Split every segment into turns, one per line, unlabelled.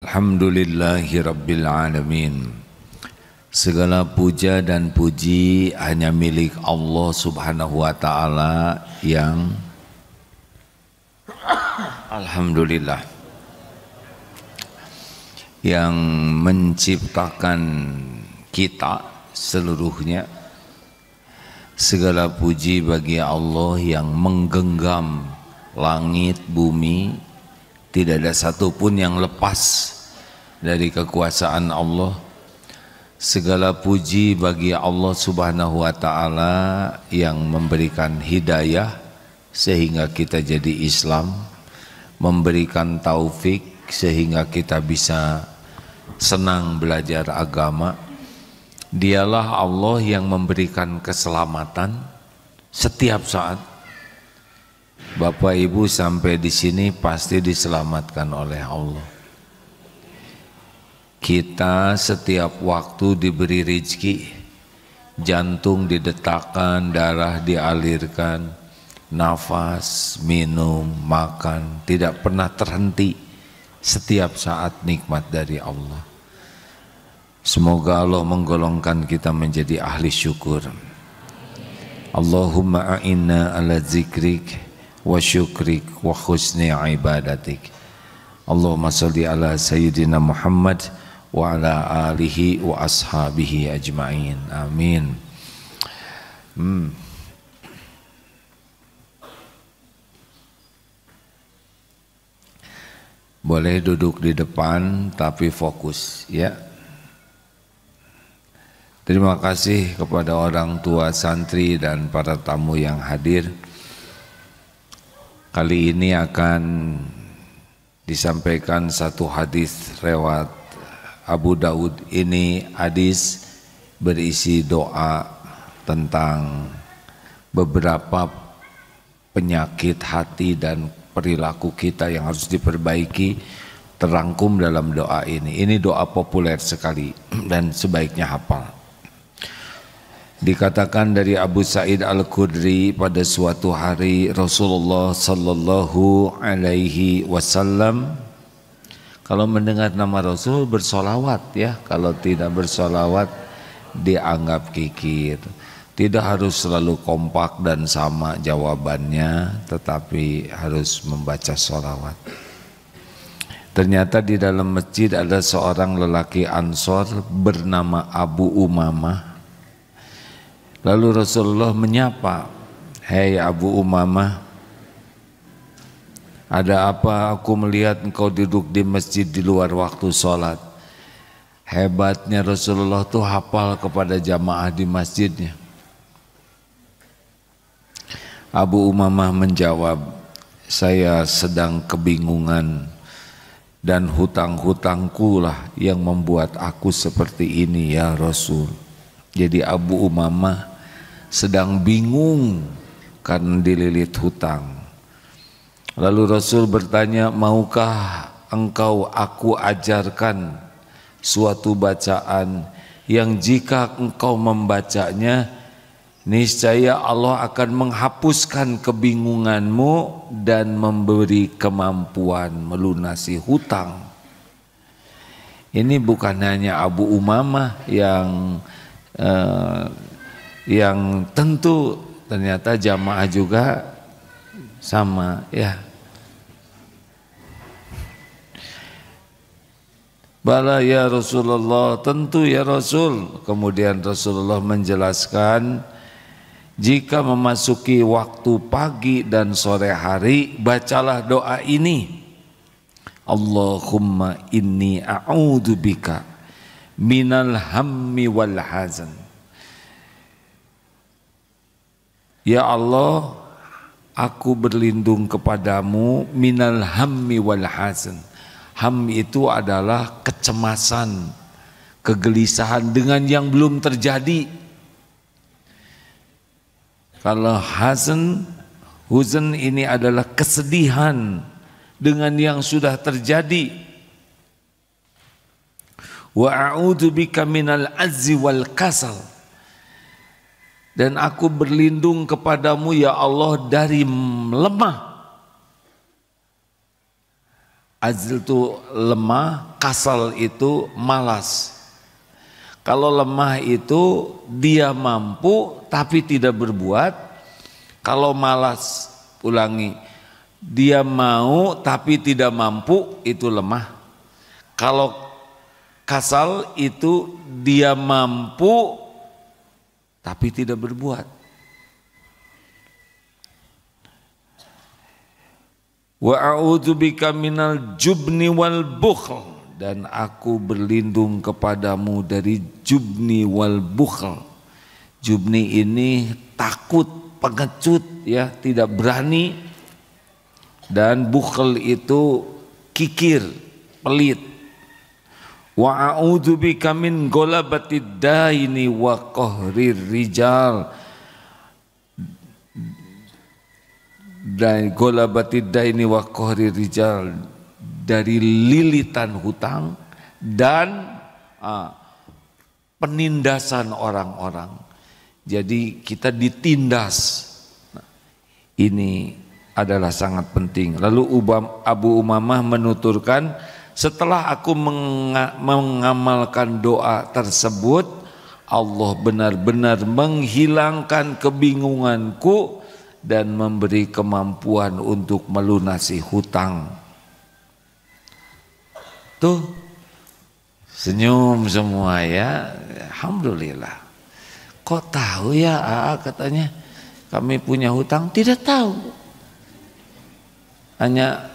Alhamdulillahi Rabbil Alamin. Segala puja dan puji hanya milik Allah Subhanahu wa Ta'ala yang Alhamdulillah, yang menciptakan kita seluruhnya. Segala puji bagi Allah yang menggenggam langit, bumi. Tidak ada satupun yang lepas dari kekuasaan Allah. Segala puji bagi Allah Subhanahu wa Ta'ala yang memberikan hidayah sehingga kita jadi Islam, memberikan taufik sehingga kita bisa senang belajar agama. Dialah Allah yang memberikan keselamatan setiap saat. Bapak Ibu sampai di sini pasti diselamatkan oleh Allah. Kita setiap waktu diberi rezeki, jantung didetakkan, darah dialirkan, nafas, minum, makan, tidak pernah terhenti. Setiap saat nikmat dari Allah. Semoga Allah menggolongkan kita menjadi ahli syukur. Allahumma a'inna ala zikrik wa syukrik wa husni ibadatik. Allahumma salli ala sayyidina Muhammad wa ala alihi wa ashabihi ajma'in. Amin. Boleh duduk di depan tapi fokus ya. Terima kasih kepada orang tua santri dan para tamu yang hadir. Kali ini akan disampaikan satu hadis riwayat Abu Daud. Ini hadis berisi doa tentang beberapa penyakit hati dan perilaku kita yang harus diperbaiki, terangkum dalam doa ini. Ini doa populer sekali dan sebaiknya hafal. Dikatakan dari Abu Sa'id Al-Khudri, pada suatu hari Rasulullah sallallahu alaihi wasallam kalau mendengar nama Rasul bersolawat ya, kalau tidak bersolawat dianggap kikir. Tidak harus selalu kompak dan sama jawabannya, tetapi harus membaca solawat. Ternyata di dalam masjid ada seorang lelaki Ansor bernama Abu Umamah. Lalu Rasulullah menyapa, "Hei Abu Umamah, ada apa? Aku melihat engkau duduk di masjid di luar waktu sholat." Hebatnya Rasulullah tuh hafal kepada jamaah di masjidnya. Abu Umamah menjawab, "Saya sedang kebingungan dan hutang-hutangku lah yang membuat aku seperti ini ya Rasul." Jadi Abu Umamah sedang bingung karena dililit hutang. Lalu Rasul bertanya, "Maukah engkau aku ajarkan suatu bacaan yang jika engkau membacanya, niscaya Allah akan menghapuskan kebingunganmu dan memberi kemampuan melunasi hutang." Ini bukan hanya Abu Umamah yang tentu, ternyata jamaah juga sama ya. Bala ya Rasulullah, tentu ya Rasul. Kemudian Rasulullah menjelaskan, jika memasuki waktu pagi dan sore hari, bacalah doa ini. Allahumma inni a'udzubika minal hammi wal hazan. Ya Allah, aku berlindung kepadamu minal hammi wal hazan. Ham itu adalah kecemasan, kegelisahan dengan yang belum terjadi. Kalau huzn ini adalah kesedihan dengan yang sudah terjadi. Wa a'udzubika minal azzi wal kasal. Dan aku berlindung kepadamu ya Allah dari lemah Ajl itu lemah, kasal itu malas. Kalau lemah itu dia mampu tapi tidak berbuat. Kalau malas, ulangi, dia mau tapi tidak mampu, itu lemah. Kalau kasal itu dia mampu tapi tidak berbuat. Wa a'udzubika minal jubni wal bukhl, dan aku berlindung kepadamu dari jubni wal bukhl. Jubni ini takut, pengecut ya, tidak berani, dan bukhl itu kikir, pelit. Wa a'udzubika min golabatid daini wa qahrir rijal, dan golabatid daini wa qahrir rijal, dari lilitan hutang dan penindasan orang-orang. Jadi kita ditindas. Ini adalah sangat penting. Lalu Abu Umamah menuturkan, setelah aku mengamalkan doa tersebut, Allah benar-benar menghilangkan kebingunganku dan memberi kemampuan untuk melunasi hutang. Tuh, senyum semua ya, alhamdulillah. Kok tahu ya katanya kami punya hutang? Tidak tahu. Hanya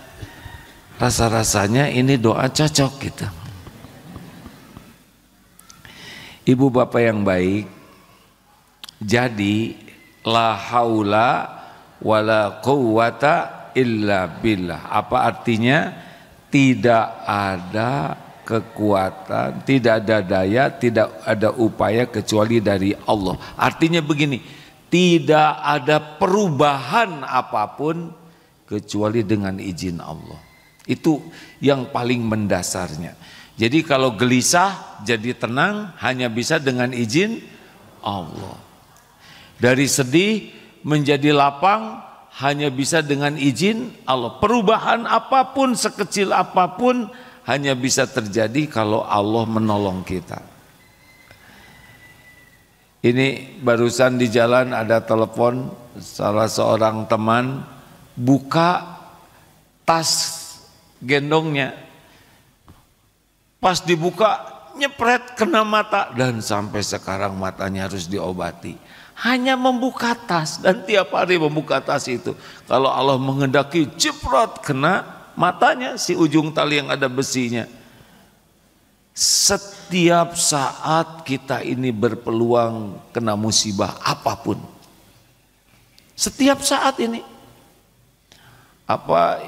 rasa-rasanya ini doa cocok gitu. Ibu bapak yang baik, jadi la haula wala quwwata illa billah. Apa artinya? Tidak ada kekuatan, tidak ada daya, tidak ada upaya kecuali dari Allah. Artinya begini, tidak ada perubahan apapun kecuali dengan izin Allah. Itu yang paling mendasarnya. Jadi kalau gelisah jadi tenang hanya bisa dengan izin Allah. Dari sedih menjadi lapang hanya bisa dengan izin Allah. Perubahan apapun, sekecil apapun, hanya bisa terjadi kalau Allah menolong kita. Ini barusan di jalan ada telepon salah seorang teman, buka tas gendongnya, pas dibuka nyepret kena mata, dan sampai sekarang matanya harus diobati. Hanya membuka tas, dan tiap hari membuka tas itu. Kalau Allah menghendaki jeprot kena matanya, si ujung tali yang ada besinya. Setiap saat kita ini berpeluang kena musibah apapun. Setiap saat ini. Apa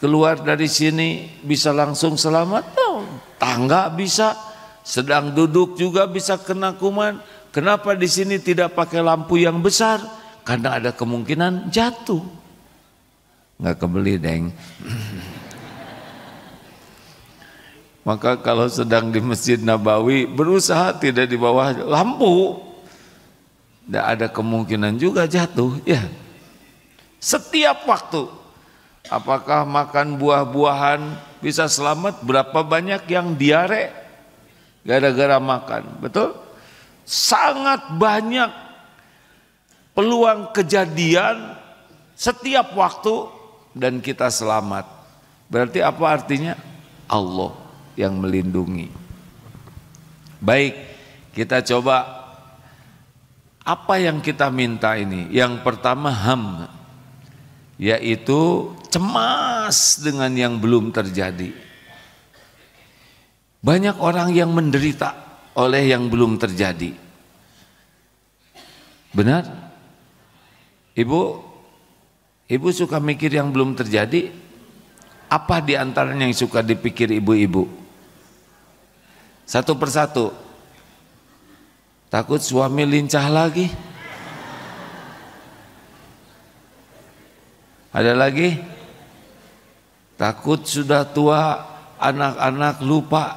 keluar dari sini bisa langsung selamat? No. Tangga bisa, sedang duduk juga bisa kena kuman. Kenapa di sini tidak pakai lampu yang besar? Karena ada kemungkinan jatuh. Nggak kebeli, deng. Maka kalau sedang di Masjid Nabawi, berusaha tidak di bawah lampu. Tidak ada kemungkinan juga jatuh. Ya. Setiap waktu. Apakah makan buah-buahan bisa selamat? Berapa banyak yang diare gara-gara makan? Betul? Sangat banyak peluang kejadian setiap waktu dan kita selamat. Berarti apa artinya? Allah yang melindungi. Baik, kita coba apa yang kita minta ini. Yang pertama ham, yaitu cemas dengan yang belum terjadi. Banyak orang yang menderita oleh yang belum terjadi. Benar? Ibu suka mikir yang belum terjadi? Apa di antaranya yang suka dipikir ibu-ibu? Satu persatu. Takut suami lincah lagi? Ada lagi? Takut sudah tua, anak-anak lupa.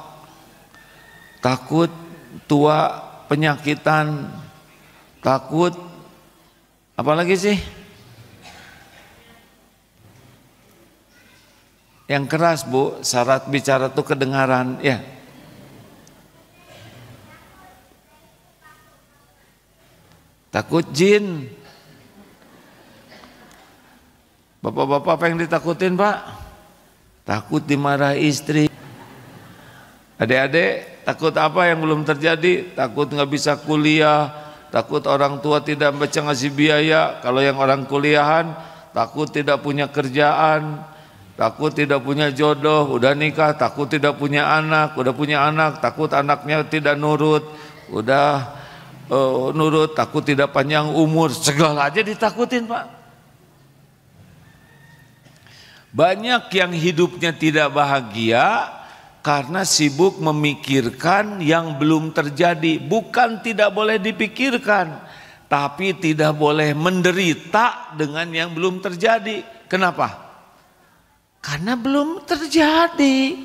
Takut tua penyakitan, takut apalagi sih? Yang keras Bu, syarat bicara tuh kedengaran ya. Takut jin. Bapak-bapak apa yang ditakutin Pak? Takut dimarahi istri. Adik-adik takut apa yang belum terjadi? Takut nggak bisa kuliah, takut orang tua tidak baca ngasih biaya. Kalau yang orang kuliahan, takut tidak punya kerjaan, takut tidak punya jodoh, udah nikah, takut tidak punya anak, udah punya anak, takut anaknya tidak nurut, udah nurut, takut tidak panjang umur, segala aja ditakutin Pak. Banyak yang hidupnya tidak bahagia karena sibuk memikirkan yang belum terjadi. Bukan tidak boleh dipikirkan, tapi tidak boleh menderita dengan yang belum terjadi. Kenapa? Karena belum terjadi.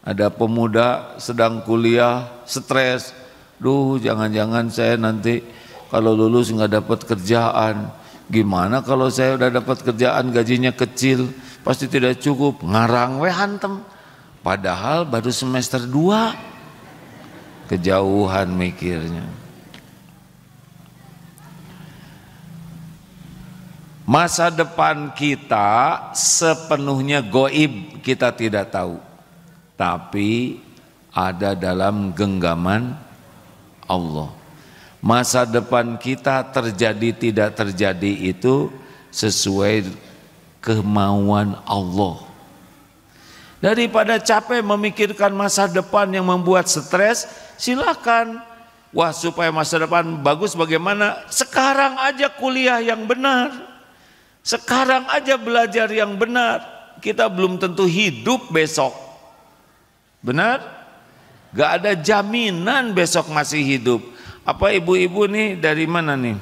Ada pemuda sedang kuliah, stres. Duh, jangan-jangan saya nanti kalau lulus nggak dapat kerjaan. Gimana kalau saya udah dapat kerjaan gajinya kecil, pasti tidak cukup. Ngarang we hantem. Padahal baru semester 2. Kejauhan mikirnya. Masa depan kita sepenuhnya goib, kita tidak tahu. Tapi ada dalam genggaman Allah. Masa depan kita terjadi tidak terjadi itu sesuai kemauan Allah. Daripada capek memikirkan masa depan yang membuat stres, silakan. Wah, supaya masa depan bagus bagaimana? Sekarang aja kuliah yang benar. Sekarang aja belajar yang benar. Kita belum tentu hidup besok. Benar? Gak ada jaminan besok masih hidup. Apa ibu-ibu nih dari mana nih?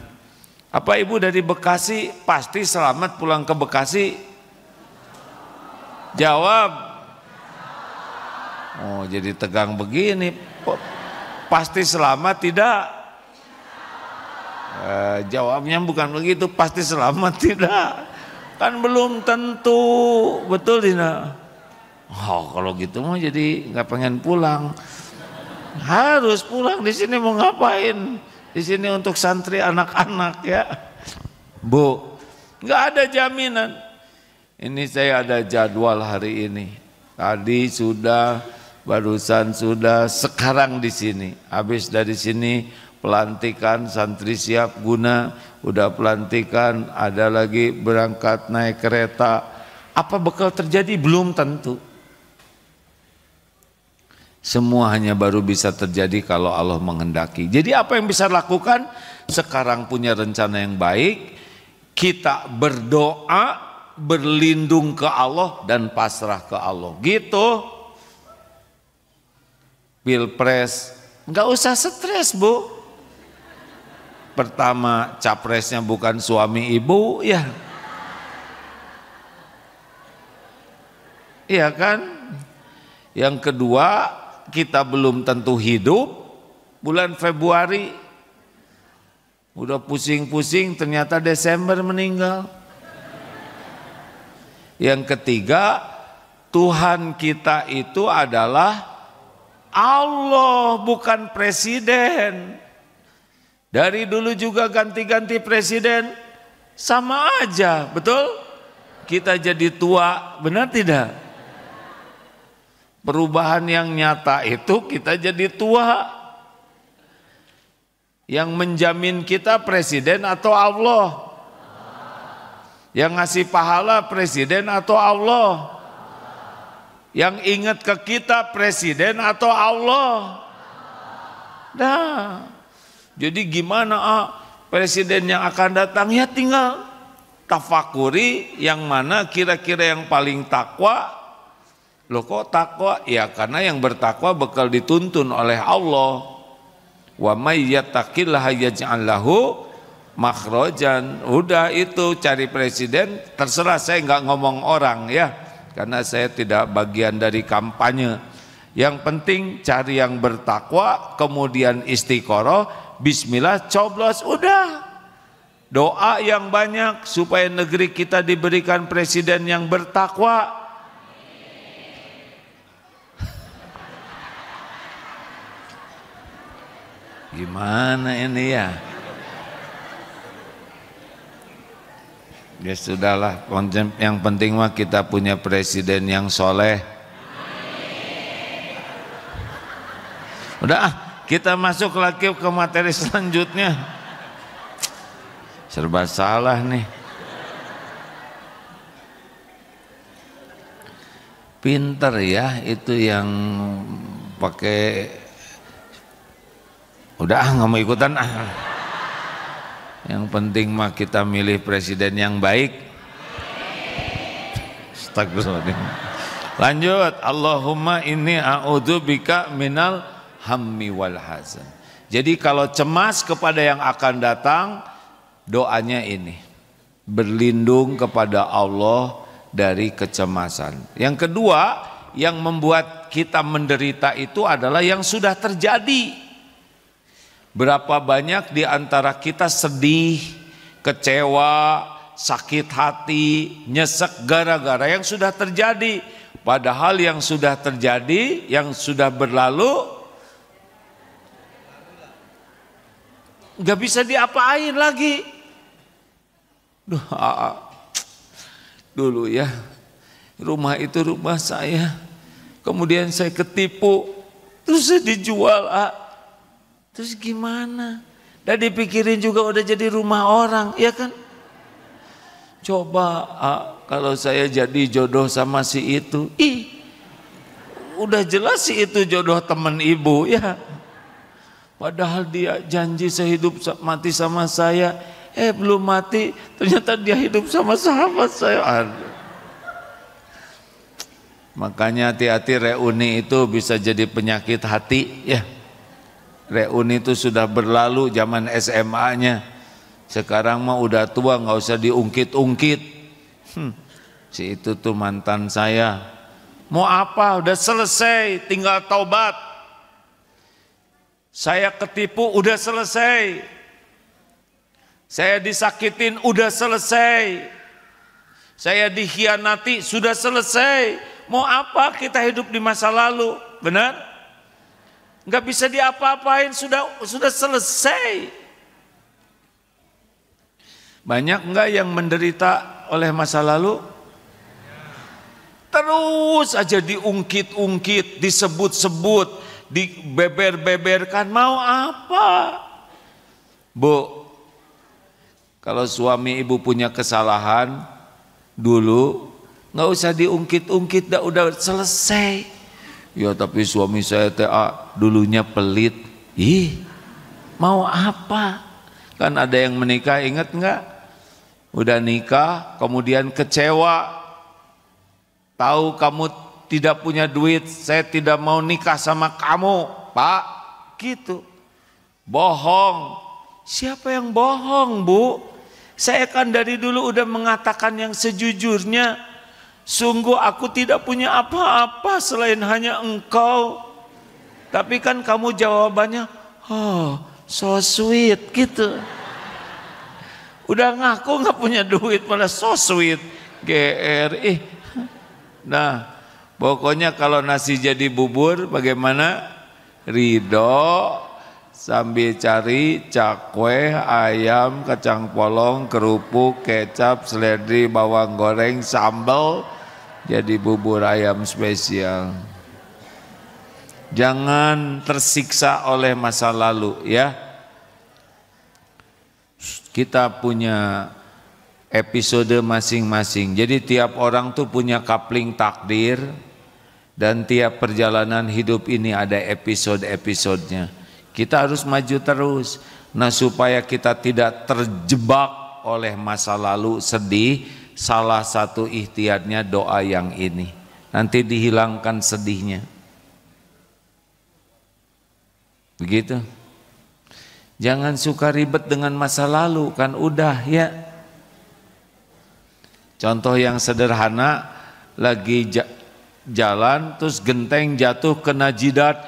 Apa ibu dari Bekasi? Pasti selamat pulang ke Bekasi? Jawab. Oh, jadi tegang begini. Pasti selamat tidak? Jawabnya bukan begitu. Pasti selamat tidak? Kan belum tentu. Betul tidak? Oh, kalau gitu mau jadi nggak pengen pulang. Harus pulang. Di sini mau ngapain? Di sini untuk santri anak-anak ya. Bu, nggak ada jaminan. Ini saya ada jadwal hari ini. Tadi sudah, barusan sudah, sekarang di sini. Habis dari sini pelantikan santri siap guna, udah pelantikan, ada lagi berangkat naik kereta. Apa bakal terjadi? Belum tentu. Semua hanya baru bisa terjadi kalau Allah menghendaki. Jadi apa yang bisa lakukan? Sekarang punya rencana yang baik, kita berdoa, berlindung ke Allah dan pasrah ke Allah. Gitu. Pilpres, nggak usah stres Bu. Pertama capresnya bukan suami ibu ya. Iya kan? Yang kedua, kita belum tentu hidup. Bulan Februari udah pusing-pusing, ternyata Desember meninggal. Yang ketiga, Tuhan kita itu adalah Allah, bukan presiden. Dari dulu juga ganti-ganti presiden sama aja, betul? Kita jadi tua, benar tidak? Perubahan yang nyata itu kita jadi tua. Yang menjamin kita presiden atau Allah? Yang ngasih pahala presiden atau Allah? Yang ingat ke kita presiden atau Allah? Nah, jadi gimana presiden yang akan datang? Ya tinggal tafakuri yang mana kira-kira yang paling takwa. Loh kok takwa? Ya karena yang bertakwa bakal dituntun oleh Allah. Wa may yattaqillaha yaj'al lahu makhrajan. Udah itu cari presiden, terserah, saya nggak ngomong orang ya. Karena saya tidak bagian dari kampanye. Yang penting cari yang bertakwa, kemudian istiqoroh, bismillah, coblos, udah. Doa yang banyak supaya negeri kita diberikan presiden yang bertakwa. Gimana ini ya? Ya sudahlah, yang penting mah kita punya presiden yang soleh. Udah kita masuk lagi ke materi selanjutnya. Serba salah nih. Pinter ya itu yang pakai. Udah nggak mau ikutan ah. Yang penting mah kita milih presiden yang baik. Astagfirullahaladzim. Lanjut. Allahumma inni a'udzubika minal hammi wal hazan. Jadi kalau cemas kepada yang akan datang, doanya ini. Berlindung kepada Allah dari kecemasan. Yang kedua, yang membuat kita menderita itu adalah yang sudah terjadi. Berapa banyak di antara kita sedih, kecewa, sakit hati, nyesek gara-gara yang sudah terjadi. Padahal yang sudah terjadi, yang sudah berlalu, gak bisa diapain lagi. Dulu ya, rumah itu rumah saya. Kemudian saya ketipu, terus saya dijual. Terus gimana? Dan dipikirin juga udah jadi rumah orang, ya kan? Coba kalau saya jadi jodoh sama si itu, udah jelas si itu jodoh teman ibu, ya. Padahal dia janji sehidup mati sama saya, belum mati, ternyata dia hidup sama sahabat saya. Makanya hati-hati, reuni itu bisa jadi penyakit hati, ya. Reuni itu sudah berlalu zaman SMA-nya. Sekarang mah udah tua, nggak usah diungkit-ungkit. Si itu tuh mantan saya. Mau apa? Udah selesai, tinggal taubat. Saya ketipu, udah selesai. Saya disakitin, udah selesai. Saya dikhianati, sudah selesai. Mau apa kita hidup di masa lalu? Benar? Nggak bisa diapa-apain, sudah selesai. Banyak nggak yang menderita oleh masa lalu? Terus aja diungkit-ungkit, disebut-sebut, dibeber-beberkan. Mau apa? Bu, kalau suami ibu punya kesalahan dulu, nggak usah diungkit-ungkit, udah selesai. Ya tapi suami saya dulunya pelit. Mau apa? Kan ada yang menikah, ingat nggak? Udah nikah, kemudian kecewa. Tahu kamu tidak punya duit, saya tidak mau nikah sama kamu, Pak. Gitu. Bohong. Siapa yang bohong, Bu? Saya kan dari dulu udah mengatakan yang sejujurnya. Sungguh aku tidak punya apa-apa selain hanya engkau. Tapi kan kamu jawabannya, so sweet gitu. Udah ngaku nggak punya duit malah so sweet. GR. Nah, pokoknya kalau nasi jadi bubur bagaimana? Ridho sambil cari cakwe, ayam, kacang polong, kerupuk, kecap, seledri, bawang goreng, sambal. Jadi bubur ayam spesial. Jangan tersiksa oleh masa lalu, ya. Kita punya episode masing-masing. Jadi tiap orang tuh punya kapling takdir, dan tiap perjalanan hidup ini ada episode-episodenya. Kita harus maju terus. Nah, supaya kita tidak terjebak oleh masa lalu sedih, salah satu ikhtiarnya doa yang ini. Nanti dihilangkan sedihnya. Begitu. Jangan suka ribet dengan masa lalu, kan udah ya. Contoh yang sederhana, lagi jalan terus genteng jatuh kena jidat.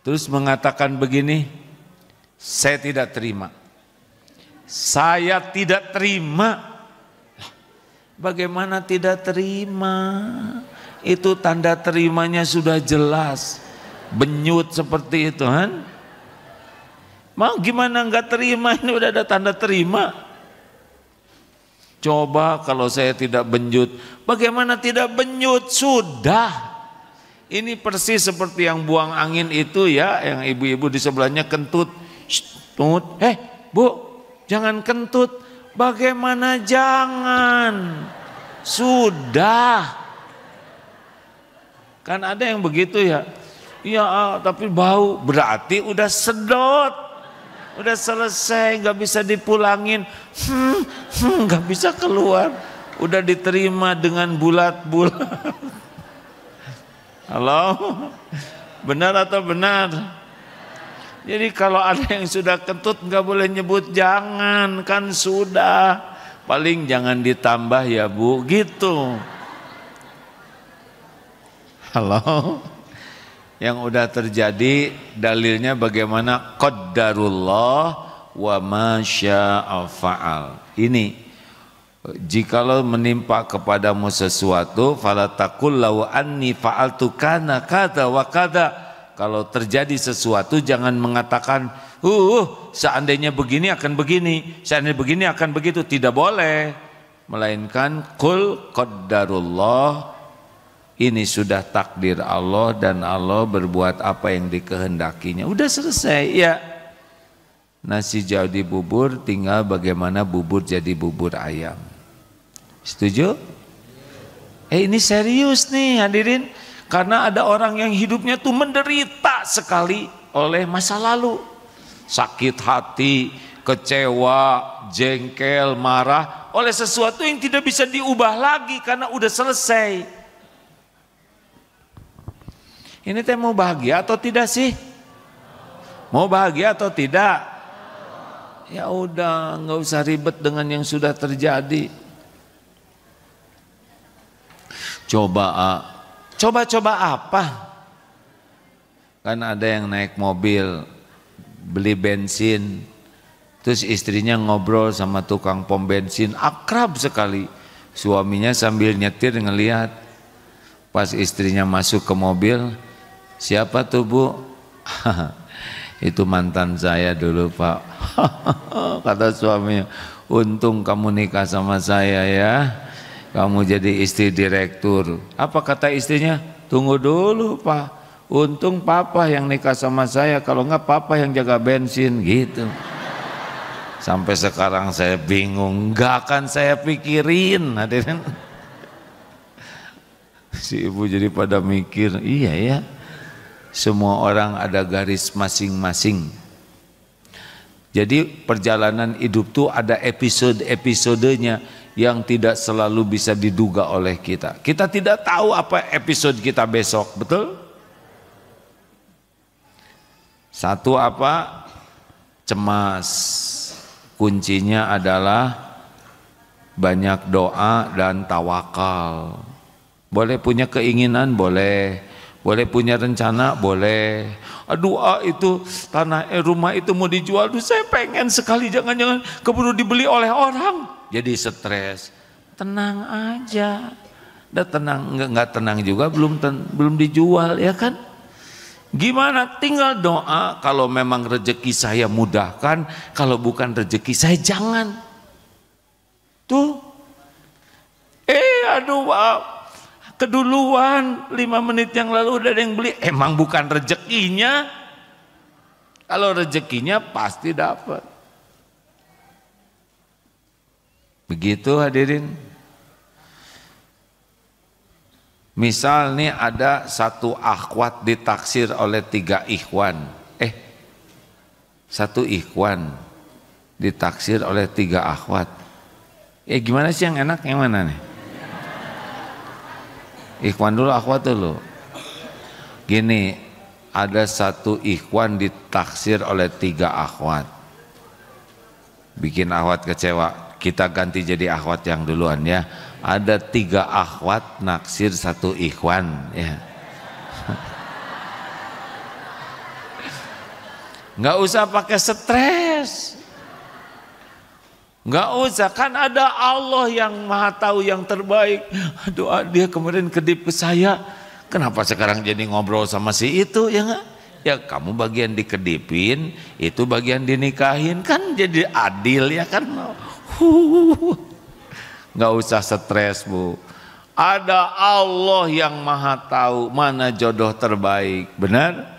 Terus mengatakan begini, Saya tidak terima. Saya tidak terima. Bagaimana tidak terima? Itu tanda terimanya sudah jelas. Benyut seperti itu kan? Mau gimana nggak terima? Ini udah ada tanda terima. Coba kalau saya tidak benyut, bagaimana tidak benyut? Sudah. Ini persis seperti yang buang angin itu ya, yang ibu-ibu di sebelahnya kentut. Tut, bu, jangan kentut. Bagaimana jangan? Sudah. Kan ada yang begitu ya. Iya, tapi bau, berarti udah sedot. Udah selesai, nggak bisa dipulangin. Nggak bisa keluar. Udah diterima dengan bulat-bulat. Halo? Benar atau benar? Jadi kalau ada yang sudah kentut nggak boleh nyebut jangan, kan sudah. Paling jangan ditambah ya bu, gitu. Halo? Yang udah terjadi dalilnya bagaimana? Qaddarullah wa ma syaa fa'al. Ini jikalau menimpa kepadamu sesuatu, fala taqul law anni fa'altu kana kada wa kada. Kalau terjadi sesuatu jangan mengatakan seandainya begini akan begini, seandainya begini akan begitu. Tidak boleh. Melainkan qul qaddarullah, ini sudah takdir Allah dan Allah berbuat apa yang dikehendakinya. Udah selesai ya. Nasi jadi bubur, tinggal bagaimana bubur jadi bubur ayam. Setuju? Ini serius nih hadirin. Karena ada orang yang hidupnya tuh menderita sekali oleh masa lalu. Sakit hati, kecewa, jengkel, marah oleh sesuatu yang tidak bisa diubah lagi karena udah selesai. Ini teh mau bahagia atau tidak sih? Mau bahagia atau tidak? Ya udah, nggak usah ribet dengan yang sudah terjadi. Coba apa? Kan ada yang naik mobil, beli bensin, terus istrinya ngobrol sama tukang pom bensin, akrab sekali. Suaminya sambil nyetir ngelihat. Pas istrinya masuk ke mobil, siapa tuh bu? Itu mantan saya dulu pak. Kata suaminya, untung kamu nikah sama saya ya. Kamu jadi istri direktur. Apa kata istrinya? Tunggu dulu pak, untung papa yang nikah sama saya, kalau enggak papa yang jaga bensin gitu. Sampai sekarang saya bingung, enggak akan saya pikirin hadirin. Si ibu jadi pada mikir, iya ya, semua orang ada garis masing-masing. Jadi perjalanan hidup tuh ada episode-episodenya yang tidak selalu bisa diduga oleh kita. Kita tidak tahu apa episode kita besok, betul? Satu apa? Cemas. Kuncinya adalah banyak doa dan tawakal. Boleh punya keinginan, boleh. Boleh punya rencana, boleh. Doa itu tanah rumah itu mau dijual, saya pengen sekali, jangan-jangan keburu dibeli oleh orang. Jadi stres. Tenang aja. Udah tenang, enggak tenang juga belum dijual ya kan? Gimana? Tinggal doa. Kalau memang rezeki saya mudahkan, kalau bukan rezeki saya jangan. Tuh. Keduluan 5 menit yang lalu udah ada yang beli. Emang bukan rezekinya. Kalau rezekinya pasti dapat. Begitu hadirin. Misal nih ada satu akhwat ditaksir oleh 3 ikhwan. Satu ikhwan ditaksir oleh 3 akhwat. Gimana sih yang enak, yang mana nih? Ikhwan dulu, akhwat dulu. Gini, ada satu ikhwan ditaksir oleh 3 akhwat. Bikin akhwat kecewa. Kita ganti jadi akhwat yang duluan ya. Ada 3 akhwat naksir 1 ikhwan ya. Nggak usah pakai stres. Nggak usah, kan ada Allah yang maha tahu yang terbaik. Aduh, dia kemarin kedip ke saya, kenapa sekarang jadi ngobrol sama si itu, ya nggak? Ya kamu bagian dikedipin, itu bagian dinikahin, kan jadi adil ya kan? Nggak usah stres Bu. Ada Allah yang maha tahu mana jodoh terbaik, benar?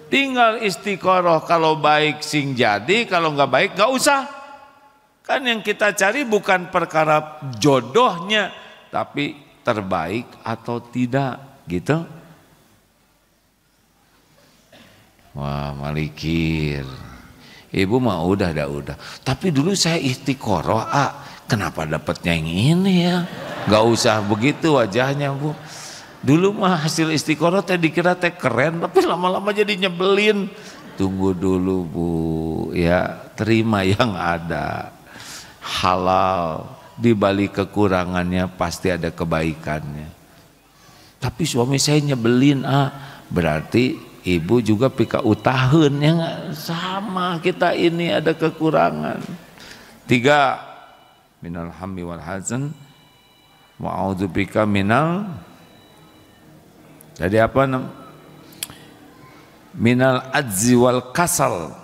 Tinggal istiqoroh, kalau baik sing jadi, kalau nggak baik nggak usah. Kan yang kita cari bukan perkara jodohnya, tapi terbaik atau tidak, gitu. Wah, malikir. Ibu mah udah. Tapi dulu saya istiqoroh, kenapa dapatnya yang ini ya? Gak usah begitu wajahnya Bu. Dulu mah hasil istiqoroh teh dikira teh keren, tapi lama-lama jadi nyebelin. Tunggu dulu Bu, ya terima yang ada. Halal, di balik kekurangannya pasti ada kebaikannya. Tapi suami saya nyebelin, berarti ibu juga pika utaheun ya nggak? Sama kita ini ada kekurangan. 3, minal hammi wal hazan wa a'udzubika minal, jadi apa minal ajzi wal kasal.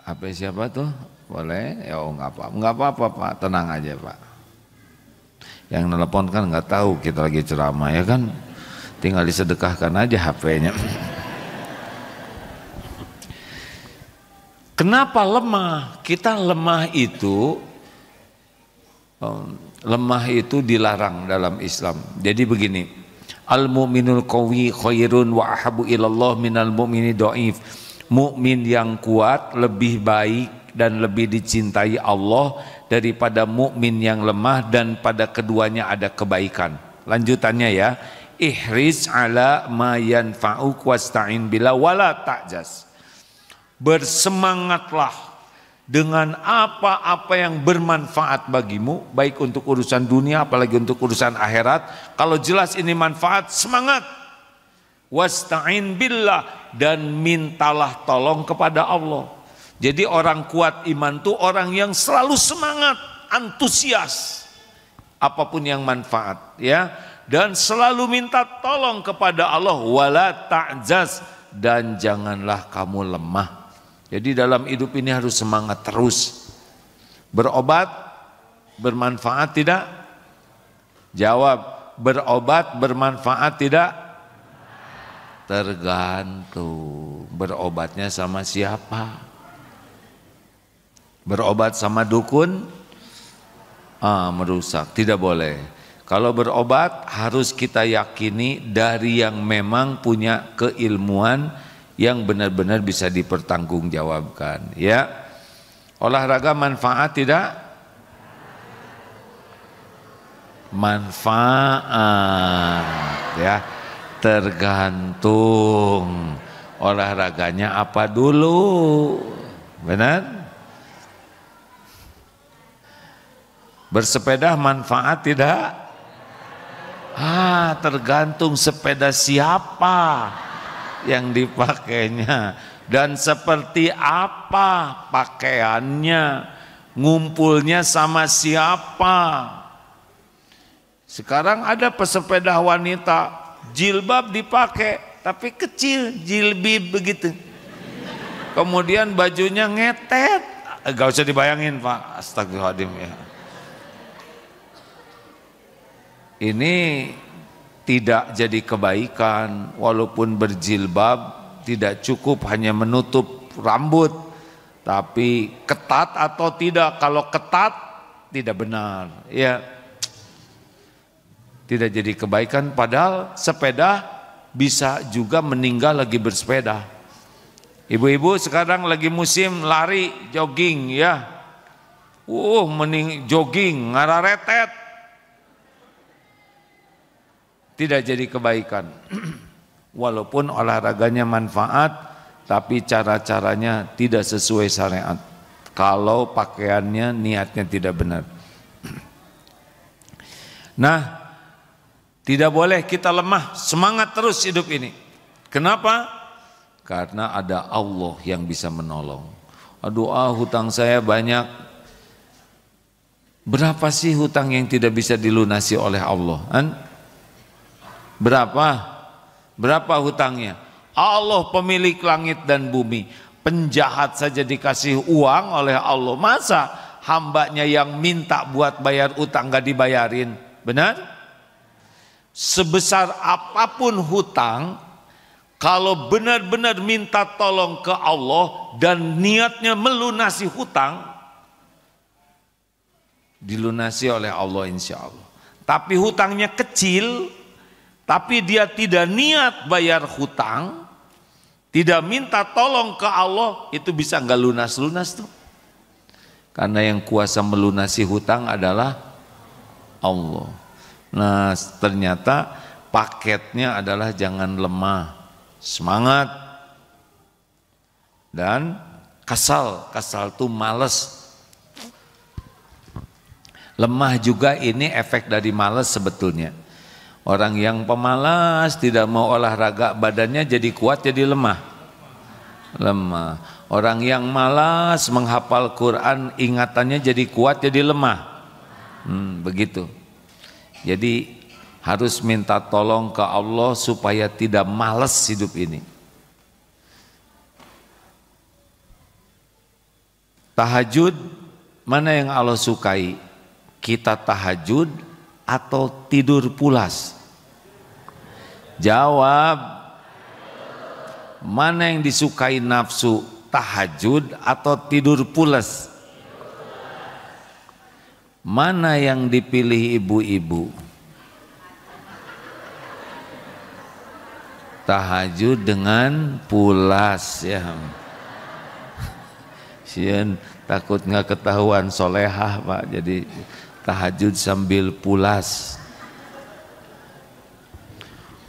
Apa siapa tuh? Boleh? Ya nggak apa-apa Pak, tenang aja Pak. Yang nelpon kan nggak tahu kita lagi ceramah ya kan, tinggal disedekahkan aja HP-nya. Kenapa lemah? Kita lemah itu dilarang dalam Islam. Jadi begini, al-mu'minul qawi khairun wa ahabu ilallah minal mu'mini dhaif. Mukmin yang kuat lebih baik dan lebih dicintai Allah daripada mukmin yang lemah, dan pada keduanya ada kebaikan. Lanjutannya ya, ihris ala ma yanfa'uk wasta'in bila wala ta'jas. Bersemangatlah dengan apa-apa yang bermanfaat bagimu, baik untuk urusan dunia apalagi untuk urusan akhirat. Kalau jelas ini manfaat, semangat. Wasta'in billah, dan mintalah tolong kepada Allah. Jadi orang kuat iman tuh orang yang selalu semangat, antusias apapun yang manfaat ya, dan selalu minta tolong kepada Allah. Wala ta'jaz, dan janganlah kamu lemah. Jadi dalam hidup ini harus semangat terus. Berobat bermanfaat tidak? Jawab, berobat bermanfaat tidak? Tergantung berobatnya sama siapa. Berobat sama dukun, merusak, tidak boleh. Kalau berobat harus kita yakini dari yang memang punya keilmuan yang benar-benar bisa dipertanggungjawabkan ya. Olahraga manfaat tidak? Manfaat ya. Tergantung olahraganya apa dulu, benar? Bersepeda manfaat tidak? Tergantung sepeda siapa yang dipakainya dan seperti apa pakaiannya, ngumpulnya sama siapa. Sekarang ada pesepeda wanita jilbab dipakai tapi kecil, jilbib begitu. Kemudian bajunya ngetet, gak usah dibayangin Pak, astagfirullahaladzim ya. Ini tidak jadi kebaikan. Walaupun berjilbab tidak cukup hanya menutup rambut, tapi ketat atau tidak. Kalau ketat tidak benar ya, tidak jadi kebaikan. Padahal sepeda bisa juga meninggal lagi bersepeda. Ibu-ibu sekarang lagi musim lari, jogging ya. Jogging ngararetet. Tidak jadi kebaikan. Walaupun olahraganya manfaat, tapi cara-caranya tidak sesuai syariat. Kalau pakaiannya niatnya tidak benar. Nah, tidak boleh kita lemah, semangat terus hidup ini. Kenapa? Karena ada Allah yang bisa menolong. Aduh, hutang saya banyak. Berapa sih hutang yang tidak bisa dilunasi oleh Allah? Berapa? Berapa hutangnya? Allah pemilik langit dan bumi. Penjahat saja dikasih uang oleh Allah. Masa hambanya yang minta buat bayar utang gak dibayarin? Benar? Sebesar apapun hutang, kalau benar-benar minta tolong ke Allah dan niatnya melunasi hutang, dilunasi oleh Allah insya Allah. Tapi hutangnya kecil, tapi dia tidak niat bayar hutang, tidak minta tolong ke Allah, itu bisa nggak lunas-lunas tuh. Karena yang kuasa melunasi hutang adalah Allah. Nah, ternyata paketnya adalah jangan lemah, semangat, dan kasal. Kasal tuh males. Lemah juga ini efek dari malas sebetulnya. Orang yang pemalas tidak mau olahraga, badannya jadi kuat jadi lemah. Lemah. Orang yang malas menghafal Quran, ingatannya jadi kuat jadi lemah. Begitu. Jadi harus minta tolong ke Allah supaya tidak malas hidup ini. Tahajud mana yang Allah sukai? Kita tahajud atau tidur pulas? Jawab. Mana yang disukai nafsu? Tahajud atau tidur pulas? Mana yang dipilih ibu-ibu? Tahajud dengan pulas ya. Sian takut nggak ketahuan solehah Pak, jadi tahajud sambil pulas.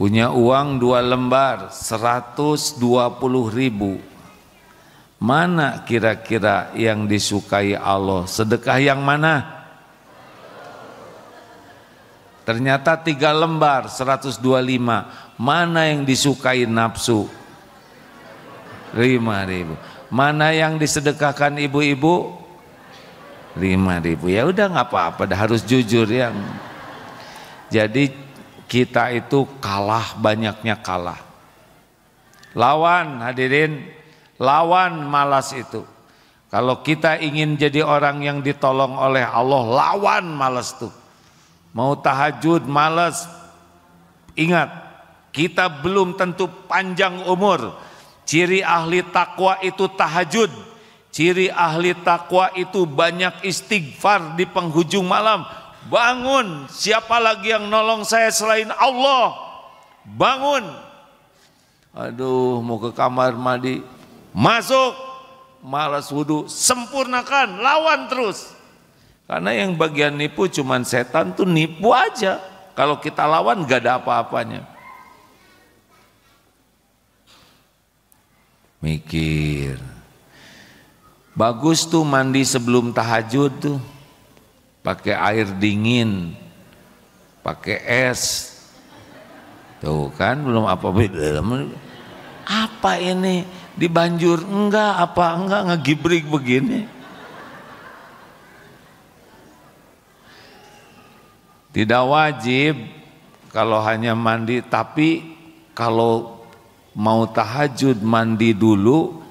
Punya uang 2 lembar 120.000. Mana kira-kira yang disukai Allah? Sedekah yang mana? Ternyata 3 lembar 125. Mana yang disukai nafsu? 5.000. Mana yang disedekahkan ibu-ibu? 5.000. Ya udah nggak apa-apa, harus jujur ya. Jadi kita itu kalah, banyaknya kalah. Lawan hadirin, lawan malas itu. Kalau kita ingin jadi orang yang ditolong oleh Allah, lawan malas tuh. Mau tahajud malas, ingat kita belum tentu panjang umur. Ciri ahli takwa itu tahajud. Ciri ahli takwa itu banyak istighfar di penghujung malam. Bangun, siapa lagi yang nolong saya selain Allah? Bangun. Aduh, mau ke kamar mandi, masuk, malas wudu, sempurnakan, lawan terus. Karena yang bagian nipu cuman setan tuh nipu aja. Kalau kita lawan gak ada apa-apanya. Mikir. Bagus tuh mandi sebelum tahajud tuh. Pakai air dingin. Pakai es. Tuh kan belum apa-apa. Apa ini? Dibanjur enggak, apa enggak ngegibrik begini. Tidak wajib kalau hanya mandi, tapi kalau mau tahajud mandi dulu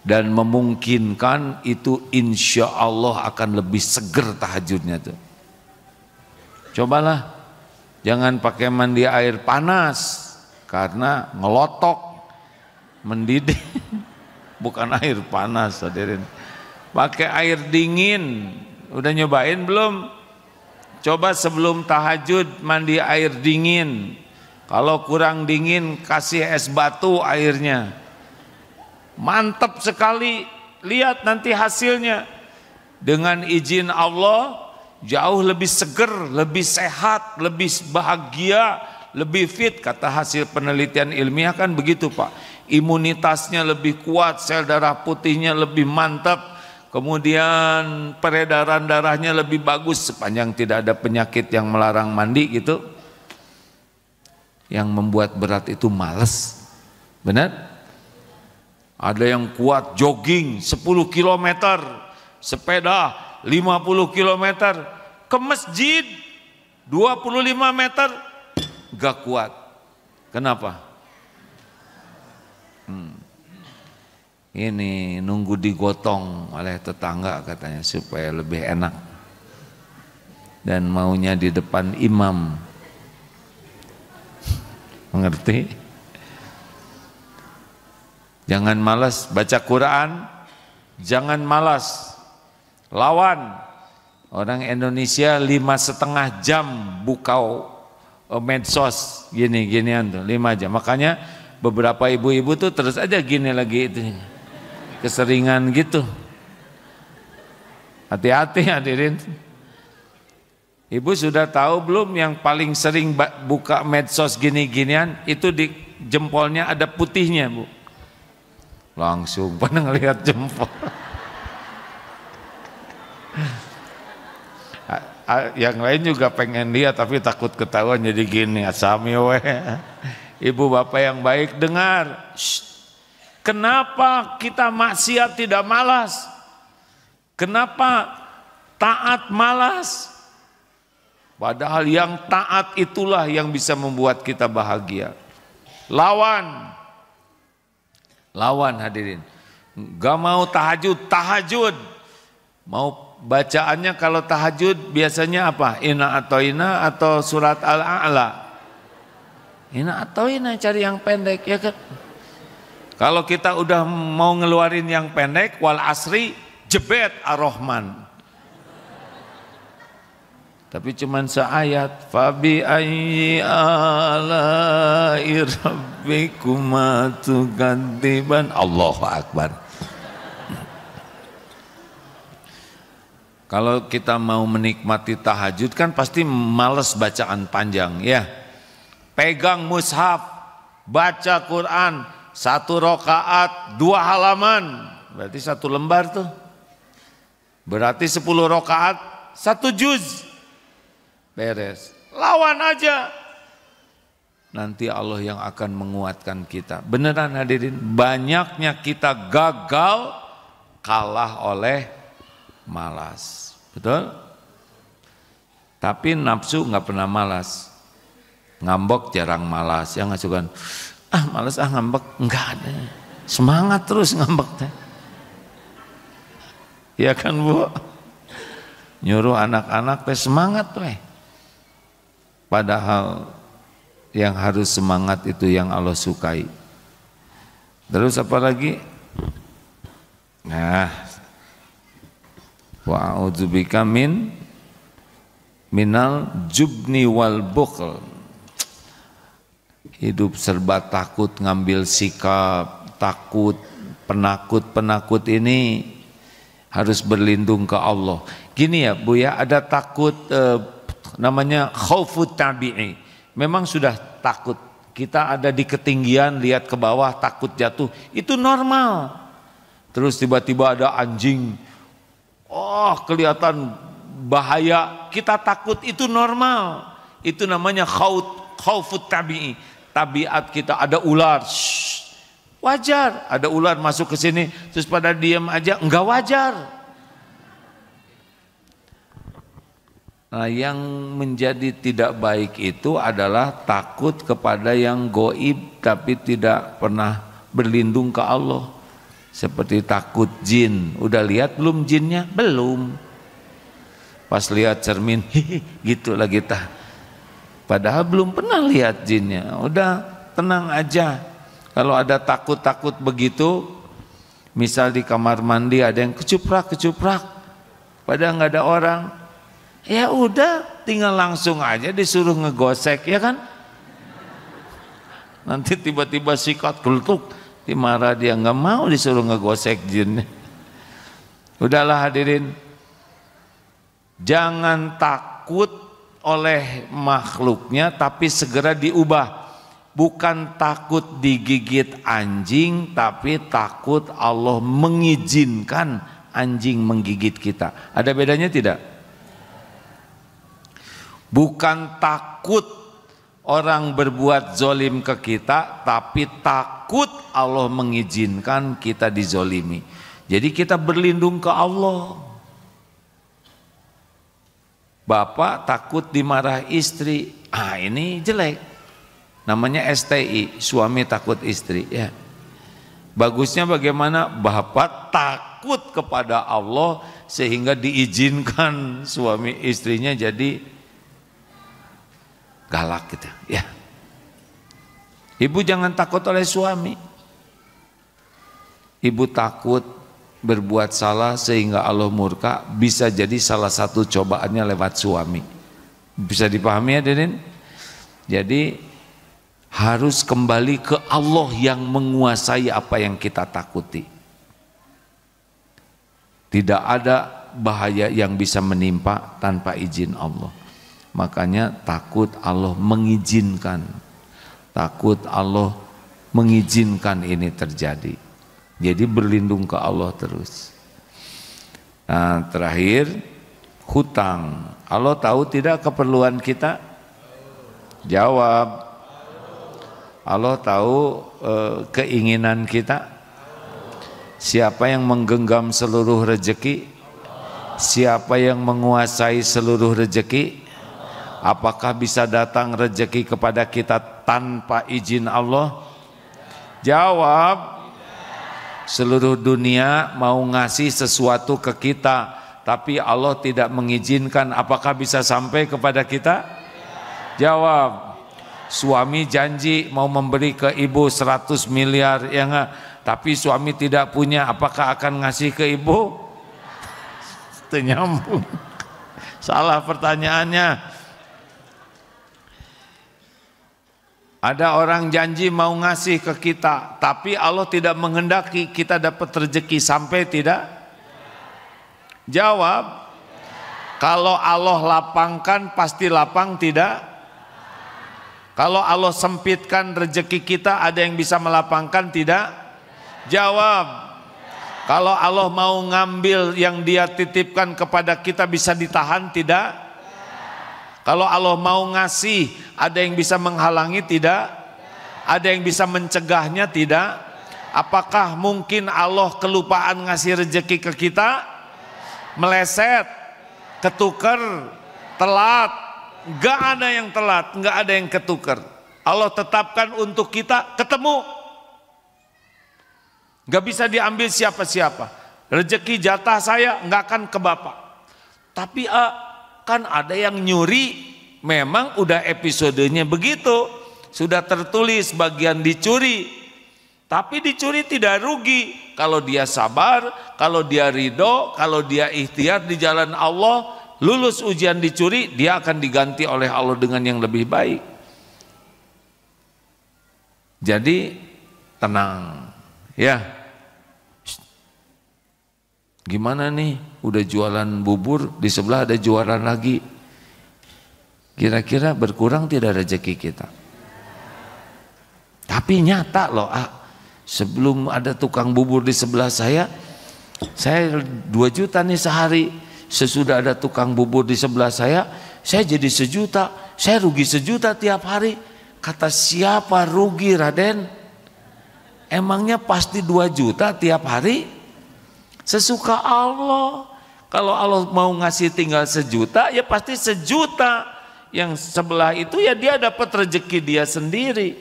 dan memungkinkan itu insya Allah akan lebih seger tahajudnya tuh. Cobalah, jangan pakai mandi air panas karena ngelotok, mendidih, bukan air panas hadirin. Pakai air dingin, udah nyobain belum? Coba sebelum tahajud mandi air dingin. Kalau kurang dingin kasih es batu airnya. Mantap sekali. Lihat nanti hasilnya. Dengan izin Allah jauh lebih seger, lebih sehat, lebih bahagia, lebih fit. Kata hasil penelitian ilmiah kan begitu Pak. Imunitasnya lebih kuat, sel darah putihnya lebih mantap. Kemudian peredaran darahnya lebih bagus sepanjang tidak ada penyakit yang melarang mandi gitu. Yang membuat berat itu malas. Benar? Ada yang kuat jogging 10 km, sepeda 50 km, ke masjid 25 meter gak kuat. Kenapa? Ini nunggu digotong oleh tetangga katanya supaya lebih enak, dan maunya di depan imam. Mengerti? Jangan malas baca Quran, jangan malas lawan. Orang Indonesia 5,5 jam buka medsos gini-ginian tuh 5 jam. Makanya beberapa ibu-ibu tuh terus aja gini lagi itu, keseringan gitu. Hati-hati hadirin. Ibu sudah tahu belum yang paling sering buka medsos gini-ginian itu di jempolnya ada putihnya, Bu? Langsung pada ngelihat jempol. Yang lain juga pengen lihat tapi takut ketahuan jadi gini. Asami we. Ibu bapak yang baik dengar. Kenapa kita maksiat tidak malas? Kenapa taat malas? Padahal yang taat itulah yang bisa membuat kita bahagia. Lawan hadirin. Gak mau tahajud. Mau bacaannya kalau tahajud biasanya apa? Inna atau surat Al-A'la. Inna cari yang pendek ya kan. Kalau kita udah mau ngeluarin yang pendek, wal asri jebet ar-Rahman. Tapi cuman seayat, fabi ayyi ala'i rabbikuma tukadziban. Allahu Akbar. Kalau kita mau menikmati tahajud kan pasti males bacaan panjang ya. Pegang mushaf, baca Quran 1 rakaat 2 halaman, berarti 1 lembar tuh. Berarti 10 rakaat 1 juz. Beres. Lawan aja. Nanti Allah yang akan menguatkan kita. Beneran hadirin, banyaknya kita gagal kalah oleh malas. Betul? Tapi nafsu nggak pernah malas. Ngambek jarang malas. Yang ngasukan, malas ngambek, enggak ada. Semangat terus ngambek teh. Ya kan Bu? Nyuruh anak-anak teh semangat teh. Padahal yang harus semangat itu yang Allah sukai. Terus apa lagi? Nah, wa a'udzubika minal jubni wal bukhl. Hidup serba takut, ngambil sikap takut, penakut ini harus berlindung ke Allah. Gini ya Bu ya, ada takut namanya khaufut tabi'i. Memang sudah takut. Kita ada di ketinggian, lihat ke bawah takut jatuh. Itu normal. Terus tiba-tiba ada anjing. Kelihatan bahaya. Kita takut, itu normal. Itu namanya khaufut tabi'i. Tabiat kita ada ular. Wajar. Ada ular masuk ke sini terus pada diam aja, enggak wajar. Nah, yang menjadi tidak baik itu adalah takut kepada yang goib tapi tidak pernah berlindung ke Allah. Seperti takut jin. Udah lihat belum jinnya? Belum. Pas lihat cermin, gitulah kita. Padahal belum pernah lihat jinnya. Udah tenang aja. Kalau ada takut-takut begitu, misal di kamar mandi ada yang kecuprak, padahal nggak ada orang. Ya udah, tinggal langsung aja disuruh ngegosek, ya kan? Nanti tiba-tiba sikat geletuk, dimarah dia, nggak mau disuruh ngegosek jinnya. Udahlah hadirin, jangan takut oleh makhluknya, tapi segera diubah. Bukan takut digigit anjing, tapi takut Allah mengizinkan anjing menggigit kita. Ada bedanya tidak? Bukan takut orang berbuat zolim ke kita, tapi takut Allah mengizinkan kita dizolimi. Jadi kita berlindung ke Allah. Bapak takut dimarah istri, ini jelek. Namanya STI, suami takut istri. Ya. Bagusnya bagaimana? Bapak takut kepada Allah sehingga diizinkan suami istrinya jadi galak gitu. Ya. Ibu jangan takut oleh suami. Ibu takut berbuat salah sehingga Allah murka, bisa jadi salah satu cobaannya lewat suami. Bisa dipahami ya Deden? Jadi harus kembali ke Allah yang menguasai apa yang kita takuti. Tidak ada bahaya yang bisa menimpa tanpa izin Allah. Makanya takut Allah mengizinkan. Takut Allah mengizinkan ini terjadi. Jadi berlindung ke Allah terus. Nah, terakhir hutang. Allah tahu tidak keperluan kita? Jawab. Allah tahu keinginan kita. Siapa yang menggenggam seluruh rezeki? Siapa yang menguasai seluruh rezeki? Apakah bisa datang rezeki kepada kita tanpa izin Allah? Jawab. Seluruh dunia mau ngasih sesuatu ke kita, tapi Allah tidak mengizinkan, apakah bisa sampai kepada kita? Jawab. Suami janji mau memberi ke ibu 100 miliar, ya enggak? Tapi suami tidak punya, apakah akan ngasih ke ibu? Itu nyambung. Salah pertanyaannya. Ada orang janji mau ngasih ke kita, tapi Allah tidak menghendaki kita dapat rezeki, sampai tidak? Jawab. Kalau Allah lapangkan pasti lapang, tidak? Kalau Allah sempitkan rezeki kita, ada yang bisa melapangkan, tidak? Jawab. Kalau Allah mau ngambil yang Dia titipkan kepada kita, bisa ditahan, tidak? Kalau Allah mau ngasih, ada yang bisa menghalangi, tidak? Ada yang bisa mencegahnya, tidak? Apakah mungkin Allah kelupaan ngasih rezeki ke kita? Meleset, ketuker, telat? Enggak ada yang telat, enggak ada yang ketuker. Allah tetapkan untuk kita, ketemu. Enggak bisa diambil siapa-siapa. Rezeki jatah saya enggak akan ke Bapak. Tapi kan ada yang nyuri. Memang udah episodenya begitu. Sudah tertulis bagian dicuri. Tapi dicuri tidak rugi. Kalau dia sabar, kalau dia ridho, kalau dia ikhtiar di jalan Allah, lulus ujian dicuri, dia akan diganti oleh Allah dengan yang lebih baik. Jadi tenang. Ya. Gimana nih? Udah jualan bubur, di sebelah ada jualan lagi. Kira-kira berkurang tidak rezeki kita? Tapi nyata loh, sebelum ada tukang bubur di sebelah saya 2 juta nih sehari. Sesudah ada tukang bubur di sebelah saya jadi 1 juta. Saya rugi 1 juta tiap hari. Kata siapa rugi, Raden? Emangnya pasti 2 juta tiap hari? Sesuka Allah. Kalau Allah mau ngasih tinggal 1 juta, ya pasti 1 juta. Yang sebelah itu ya dia dapat rezeki dia sendiri.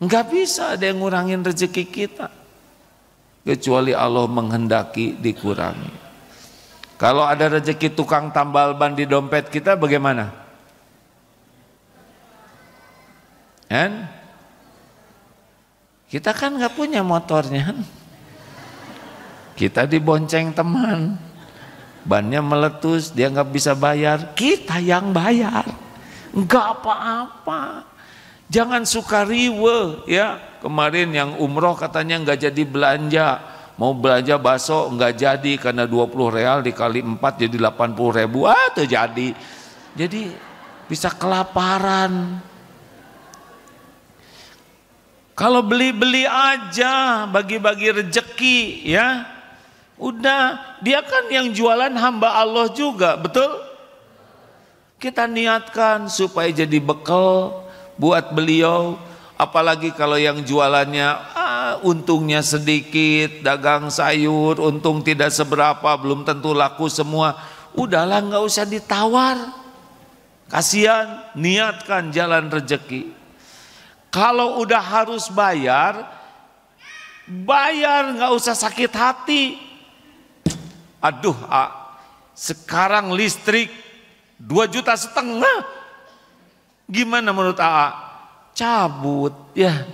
Enggak bisa ada yang ngurangin rezeki kita, kecuali Allah menghendaki dikurangi. Kalau ada rezeki tukang tambal ban di dompet kita, bagaimana? Kita kan nggak punya motornya, kita dibonceng teman, bannya meletus, dia nggak bisa bayar, kita yang bayar, nggak apa-apa. Jangan suka riwe ya. Kemarin yang umroh katanya nggak jadi belanja, mau belanja bakso nggak jadi karena 20 real dikali 4 jadi 80 ribu, terjadi. Jadi bisa kelaparan. Kalau beli-beli aja, bagi-bagi rezeki ya, udah. Dia kan yang jualan hamba Allah juga, betul? Kita niatkan supaya jadi bekal buat beliau. Apalagi kalau yang jualannya untungnya sedikit, dagang sayur, untung tidak seberapa, belum tentu laku semua. Udahlah, nggak usah ditawar. Kasihan, niatkan jalan rezeki. Kalau udah harus bayar, nggak usah sakit hati. Aduh, sekarang listrik 2,5 juta. Gimana menurut AA? Cabut ya.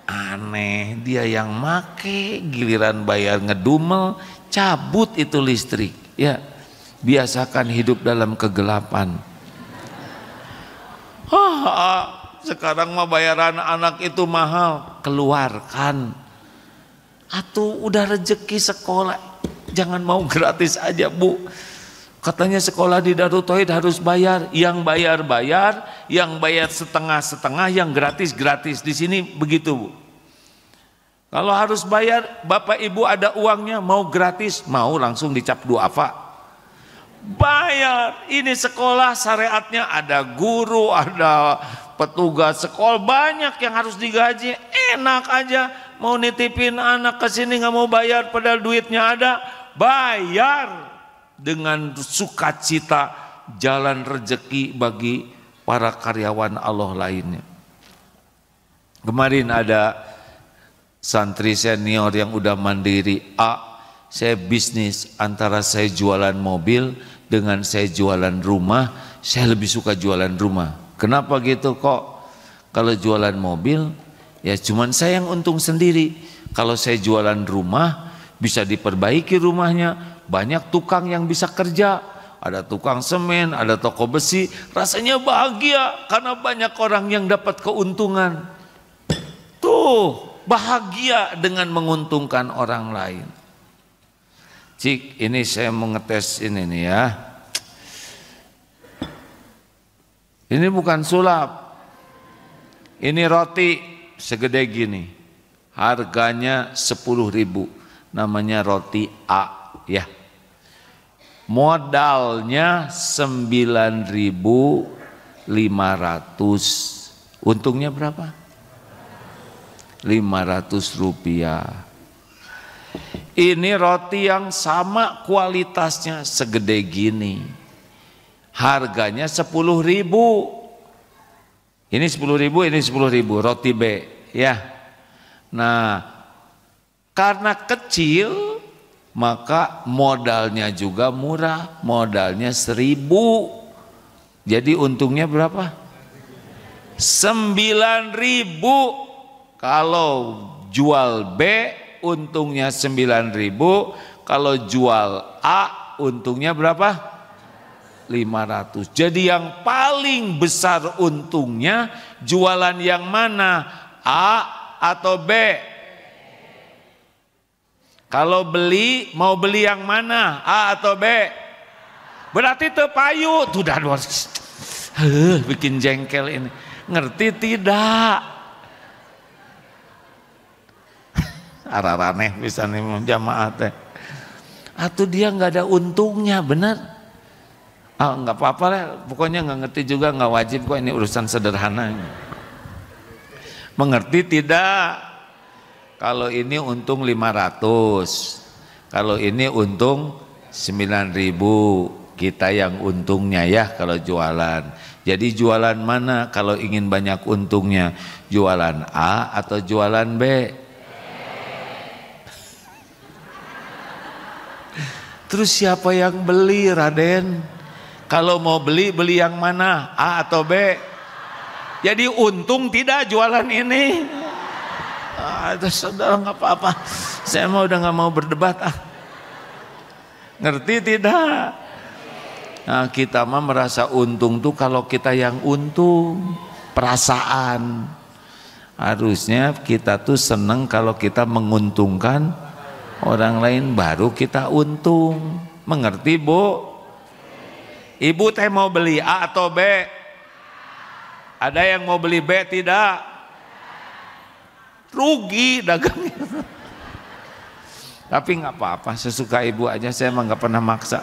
Aneh, dia yang make, giliran bayar ngedumel, cabut itu listrik ya. Biasakan hidup dalam kegelapan. Sekarang mah bayaran anak itu mahal, keluarkan. Atuh udah rezeki sekolah, jangan mau gratis aja Bu. Katanya sekolah di Darut Tauhid harus bayar, yang bayar, yang bayar setengah-setengah, yang gratis. Di sini begitu Bu. Kalau harus bayar, Bapak Ibu ada uangnya, mau gratis, mau langsung dicap duafa. Bayar, ini sekolah syariatnya ada guru, ada petugas sekolah, banyak yang harus digaji. Enak aja mau nitipin anak ke sini nggak mau bayar padahal duitnya ada. Bayar dengan sukacita, jalan rezeki bagi para karyawan Allah lainnya. Kemarin ada santri senior yang udah mandiri. Saya bisnis antara saya jualan mobil dengan saya jualan rumah. Saya lebih suka jualan rumah. Kenapa gitu kok? Kalau jualan mobil ya cuman saya yang untung sendiri. Kalau saya jualan rumah bisa diperbaiki rumahnya. Banyak tukang yang bisa kerja. Ada tukang semen, ada toko besi. Rasanya bahagia karena banyak orang yang dapat keuntungan. Tuh, bahagia dengan menguntungkan orang lain. Cik, ini saya mau ngetes ini nih ya. Ini bukan sulap. Ini roti segede gini. Harganya 10.000. Namanya roti A ya. Modalnya 9.500. Untungnya berapa? 500 rupiah. Ini roti yang sama kualitasnya segede gini. Harganya 10.000. Ini 10.000, ini 10.000 roti B ya. Nah, karena kecil maka modalnya juga murah, modalnya 1.000. Jadi untungnya berapa? 9.000. Kalau jual B untungnya 9.000, kalau jual A untungnya berapa? 500. Jadi yang paling besar untungnya jualan yang mana? A atau B? Kalau beli, mau beli yang mana? A atau B? Berarti tepayu. Tuh dah bikin jengkel ini. Ngerti tidak? Araraneh bisa nih jamaah teh. Atau dia nggak ada untungnya, benar? Nggak apa-apa lah, pokoknya nggak ngerti juga nggak wajib kok, ini urusan sederhana. Mengerti tidak? Kalau ini untung 500, kalau ini untung 9.000, kita yang untungnya ya kalau jualan. Jadi jualan mana kalau ingin banyak untungnya? Jualan A atau jualan B? Terus siapa yang beli, Raden? Kalau mau beli, beli yang mana? A atau B? Jadi untung tidak jualan ini? Saudara nggak apa-apa. Saya mau udah nggak mau berdebat. Ngerti tidak? Nah, kita mah merasa untung tuh kalau kita yang untung. Perasaan. Harusnya kita tuh seneng kalau kita menguntungkan orang lain, baru kita untung. Mengerti Bu? Ibu teh mau beli A atau B? Ada yang mau beli B tidak? Rugi dagangnya. Tapi nggak apa-apa, sesuka ibu aja, saya emang nggak pernah maksa.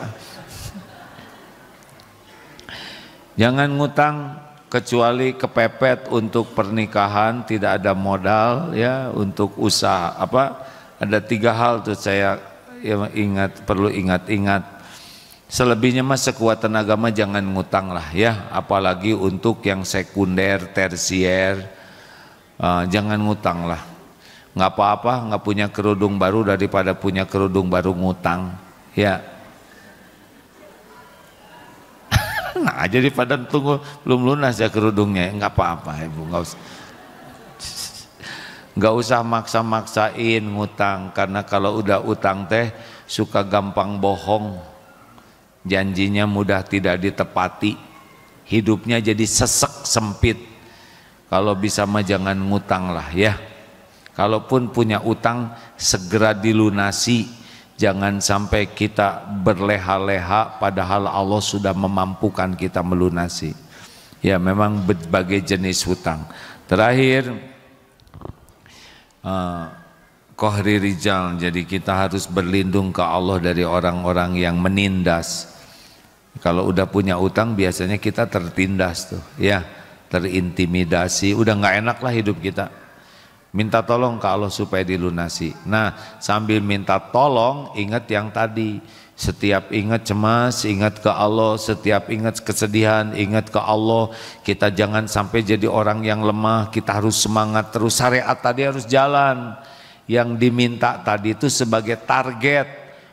Jangan ngutang kecuali kepepet untuk pernikahan, tidak ada modal ya untuk usaha apa. Ada 3 hal tuh saya perlu ingat-ingat. Selebihnya mah sekuat tenaga mah jangan ngutang lah ya, apalagi untuk yang sekunder, tersier, jangan ngutang lah. Nggak apa-apa, nggak punya kerudung baru daripada punya kerudung baru ngutang ya. Nah jadi pada tunggu belum lunas ya kerudungnya, nggak apa-apa ibu, nggak usah maksa-maksain ngutang, karena kalau udah utang teh suka gampang bohong, janjinya mudah tidak ditepati, hidupnya jadi sesek sempit. Kalau bisa mah jangan ngutang lah ya. Kalaupun punya utang segera dilunasi. Jangan sampai kita berleha-leha padahal Allah sudah memampukan kita melunasi. Ya memang berbagai jenis hutang. Terakhir kohri rijal, jadi kita harus berlindung ke Allah dari orang-orang yang menindas. Kalau udah punya utang biasanya kita tertindas tuh ya, terintimidasi, udah nggak enak lah hidup kita. Minta tolong ke Allah supaya dilunasi. Nah sambil minta tolong ingat yang tadi, setiap ingat cemas ingat ke Allah, setiap ingat kesedihan ingat ke Allah. Kita jangan sampai jadi orang yang lemah, kita harus semangat terus. Syariat tadi harus jalan. Yang diminta tadi itu sebagai target,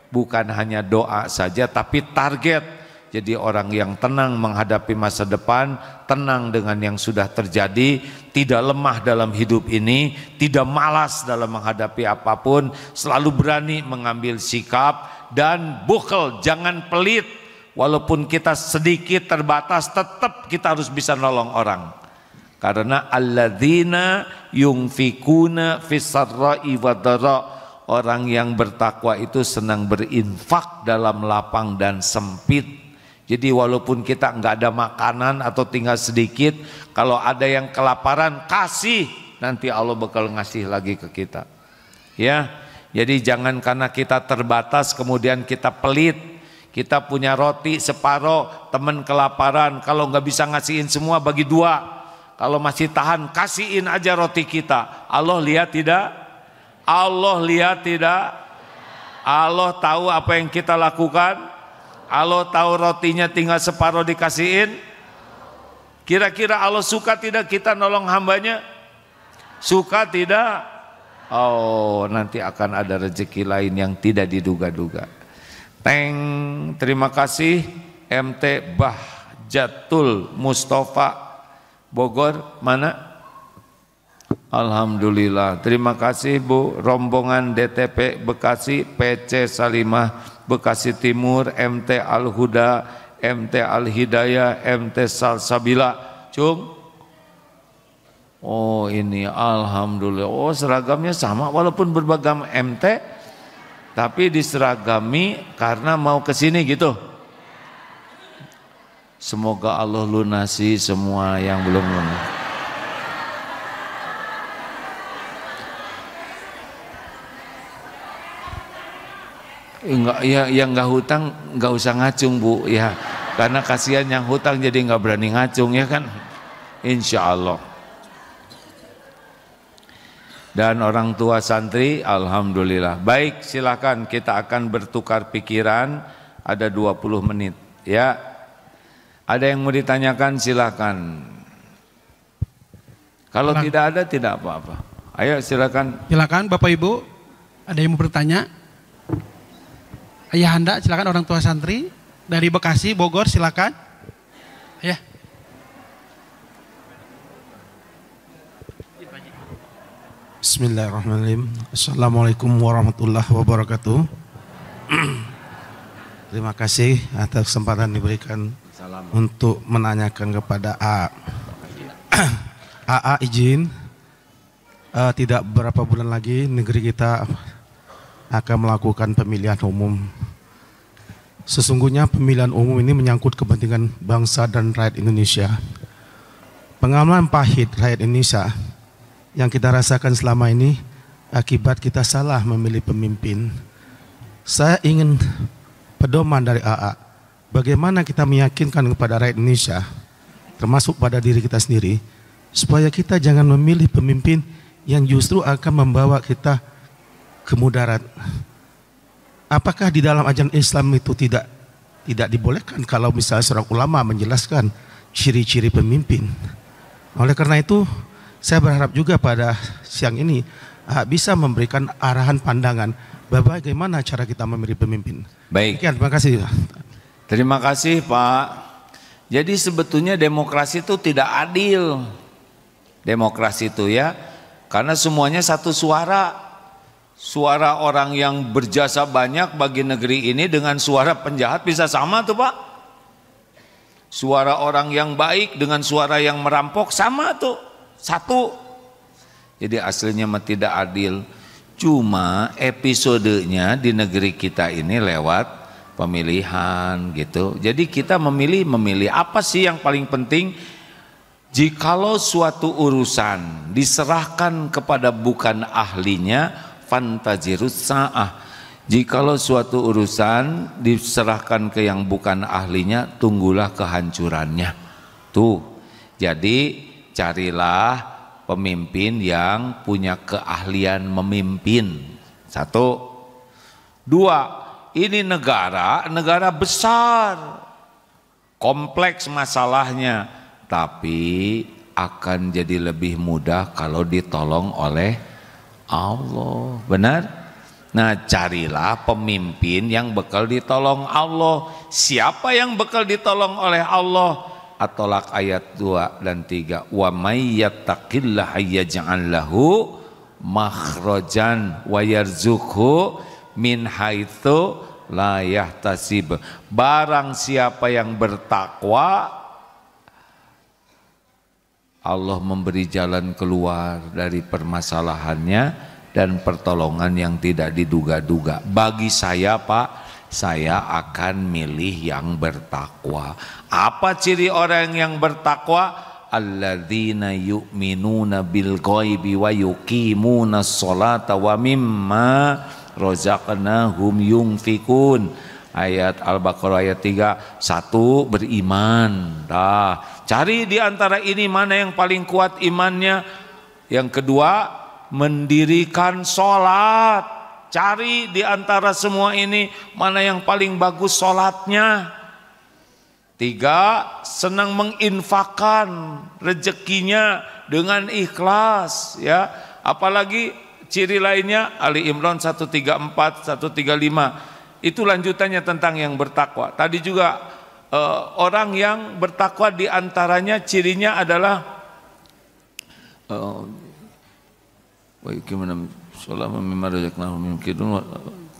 bukan hanya doa saja tapi target. Jadi orang yang tenang menghadapi masa depan, tenang dengan yang sudah terjadi, tidak lemah dalam hidup ini, tidak malas dalam menghadapi apapun, selalu berani mengambil sikap, dan bukhel, jangan pelit. Walaupun kita sedikit terbatas, tetap kita harus bisa nolong orang. Karena alladzina yunfikuna fis-sarra'i wad-dharra, orang yang bertakwa itu senang berinfak dalam lapang dan sempit. Jadi walaupun kita nggak ada makanan atau tinggal sedikit, kalau ada yang kelaparan kasih, nanti Allah bakal ngasih lagi ke kita. Ya, jadi jangan karena kita terbatas kemudian kita pelit. Kita punya roti separoh, teman kelaparan, kalau nggak bisa ngasihin semua bagi 2. Kalau masih tahan kasihin aja roti kita. Allah lihat tidak? Allah lihat tidak? Allah tahu apa yang kita lakukan? Allah tahu rotinya tinggal separuh dikasihin. Kira-kira Allah suka tidak kita nolong hambanya? Suka tidak? Oh, nanti akan ada rezeki lain yang tidak diduga-duga. Terima kasih MT Bahjatul Mustafa Bogor, mana? Alhamdulillah. Terima kasih Bu. Rombongan DTP Bekasi, PC Salimah Bekasi Timur, MT Al-Huda, MT Al-Hidayah, MT Salsabila. Cung. Oh ini alhamdulillah. Oh seragamnya sama walaupun berbagam MT, tapi diseragami karena mau ke sini gitu. Semoga Allah lunasi semua yang belum lunas. Enggak, ya yang nggak hutang nggak usah ngacung Bu ya, karena kasihan yang hutang jadi nggak berani ngacung ya kan, insya Allah. Dan orang tua santri alhamdulillah. Baik, silakan kita akan bertukar pikiran, ada 20 menit ya. Ada yang mau ditanyakan silakan. Kalau tidak ada tidak apa-apa. Ayo silakan.
Silakan Bapak Ibu, ada yang mau bertanya? Ayahanda, silakan orang tua santri dari Bekasi, Bogor, silakan. Ya.
Bismillahirrahmanirrahim. Assalamualaikum warahmatullahi wabarakatuh. Terima kasih atas kesempatan diberikan untuk menanyakan kepada AA. AA izin, tidak berapa bulan lagi negeri kita akan melakukan pemilihan umum. Sesungguhnya pemilihan umum ini menyangkut kepentingan bangsa dan rakyat Indonesia. Pengalaman pahit rakyat Indonesia yang kita rasakan selama ini akibat kita salah memilih pemimpin. Saya ingin pedoman dari AA, bagaimana kita meyakinkan kepada rakyat Indonesia termasuk pada diri kita sendiri, supaya kita jangan memilih pemimpin yang justru akan membawa kita ke mudarat. Apakah di dalam ajaran Islam itu tidak dibolehkan kalau misalnya seorang ulama menjelaskan ciri-ciri pemimpin? Oleh karena itu, saya berharap juga pada siang ini bisa memberikan arahan pandangan bagaimana cara kita memilih pemimpin.
Baik.
Terima kasih.
Terima kasih Pak. Jadi sebetulnya demokrasi itu tidak adil. Demokrasi itu ya, karena semuanya satu suara. Suara orang yang berjasa banyak bagi negeri ini dengan suara penjahat bisa sama tuh Pak. Suara orang yang baik dengan suara yang merampok sama tuh, satu. Jadi aslinya mah tidak adil. Cuma episodenya di negeri kita ini lewat pemilihan gitu. Jadi kita memilih apa sih yang paling penting? Jikalau suatu urusan diserahkan kepada bukan ahlinya, fantazirus sa'ah. Jikalau suatu urusan diserahkan ke yang bukan ahlinya, tunggulah kehancurannya. Tuh. Jadi carilah pemimpin yang punya keahlian memimpin. Satu. Dua, ini negara besar, kompleks masalahnya, tapi akan jadi lebih mudah kalau ditolong oleh Allah. Benar? Nah, carilah pemimpin yang bakal ditolong Allah. Siapa yang bakal ditolong oleh Allah? At-Tolak ayat 2 dan 3. Wa may yattaqillaha yaj'al lahu makhrajan wa yarzuqhu min haitsu la yahtasib. Barang siapa yang bertakwa, Allah memberi jalan keluar dari permasalahannya dan pertolongan yang tidak diduga-duga. Bagi saya Pak, saya akan milih yang bertakwa. Apa ciri orang yang bertakwa? Alladzina yu'minuna bil ghaibi wa yuqimuna sholata wa mimma razaqnahum yunfikun. Ayat Al-Baqarah ayat 3. Satu, beriman. Cari di antara ini mana yang paling kuat imannya. Yang kedua, mendirikan sholat. Cari di antara semua ini mana yang paling bagus sholatnya. Tiga, senang menginfakkan rezekinya dengan ikhlas, ya. Apalagi ciri lainnya Ali Imran 134, 135. Itu lanjutannya tentang yang bertakwa. Tadi juga orang yang bertakwa di antaranya cirinya adalah gimana? Selama mimma razaqnahum yunfikun,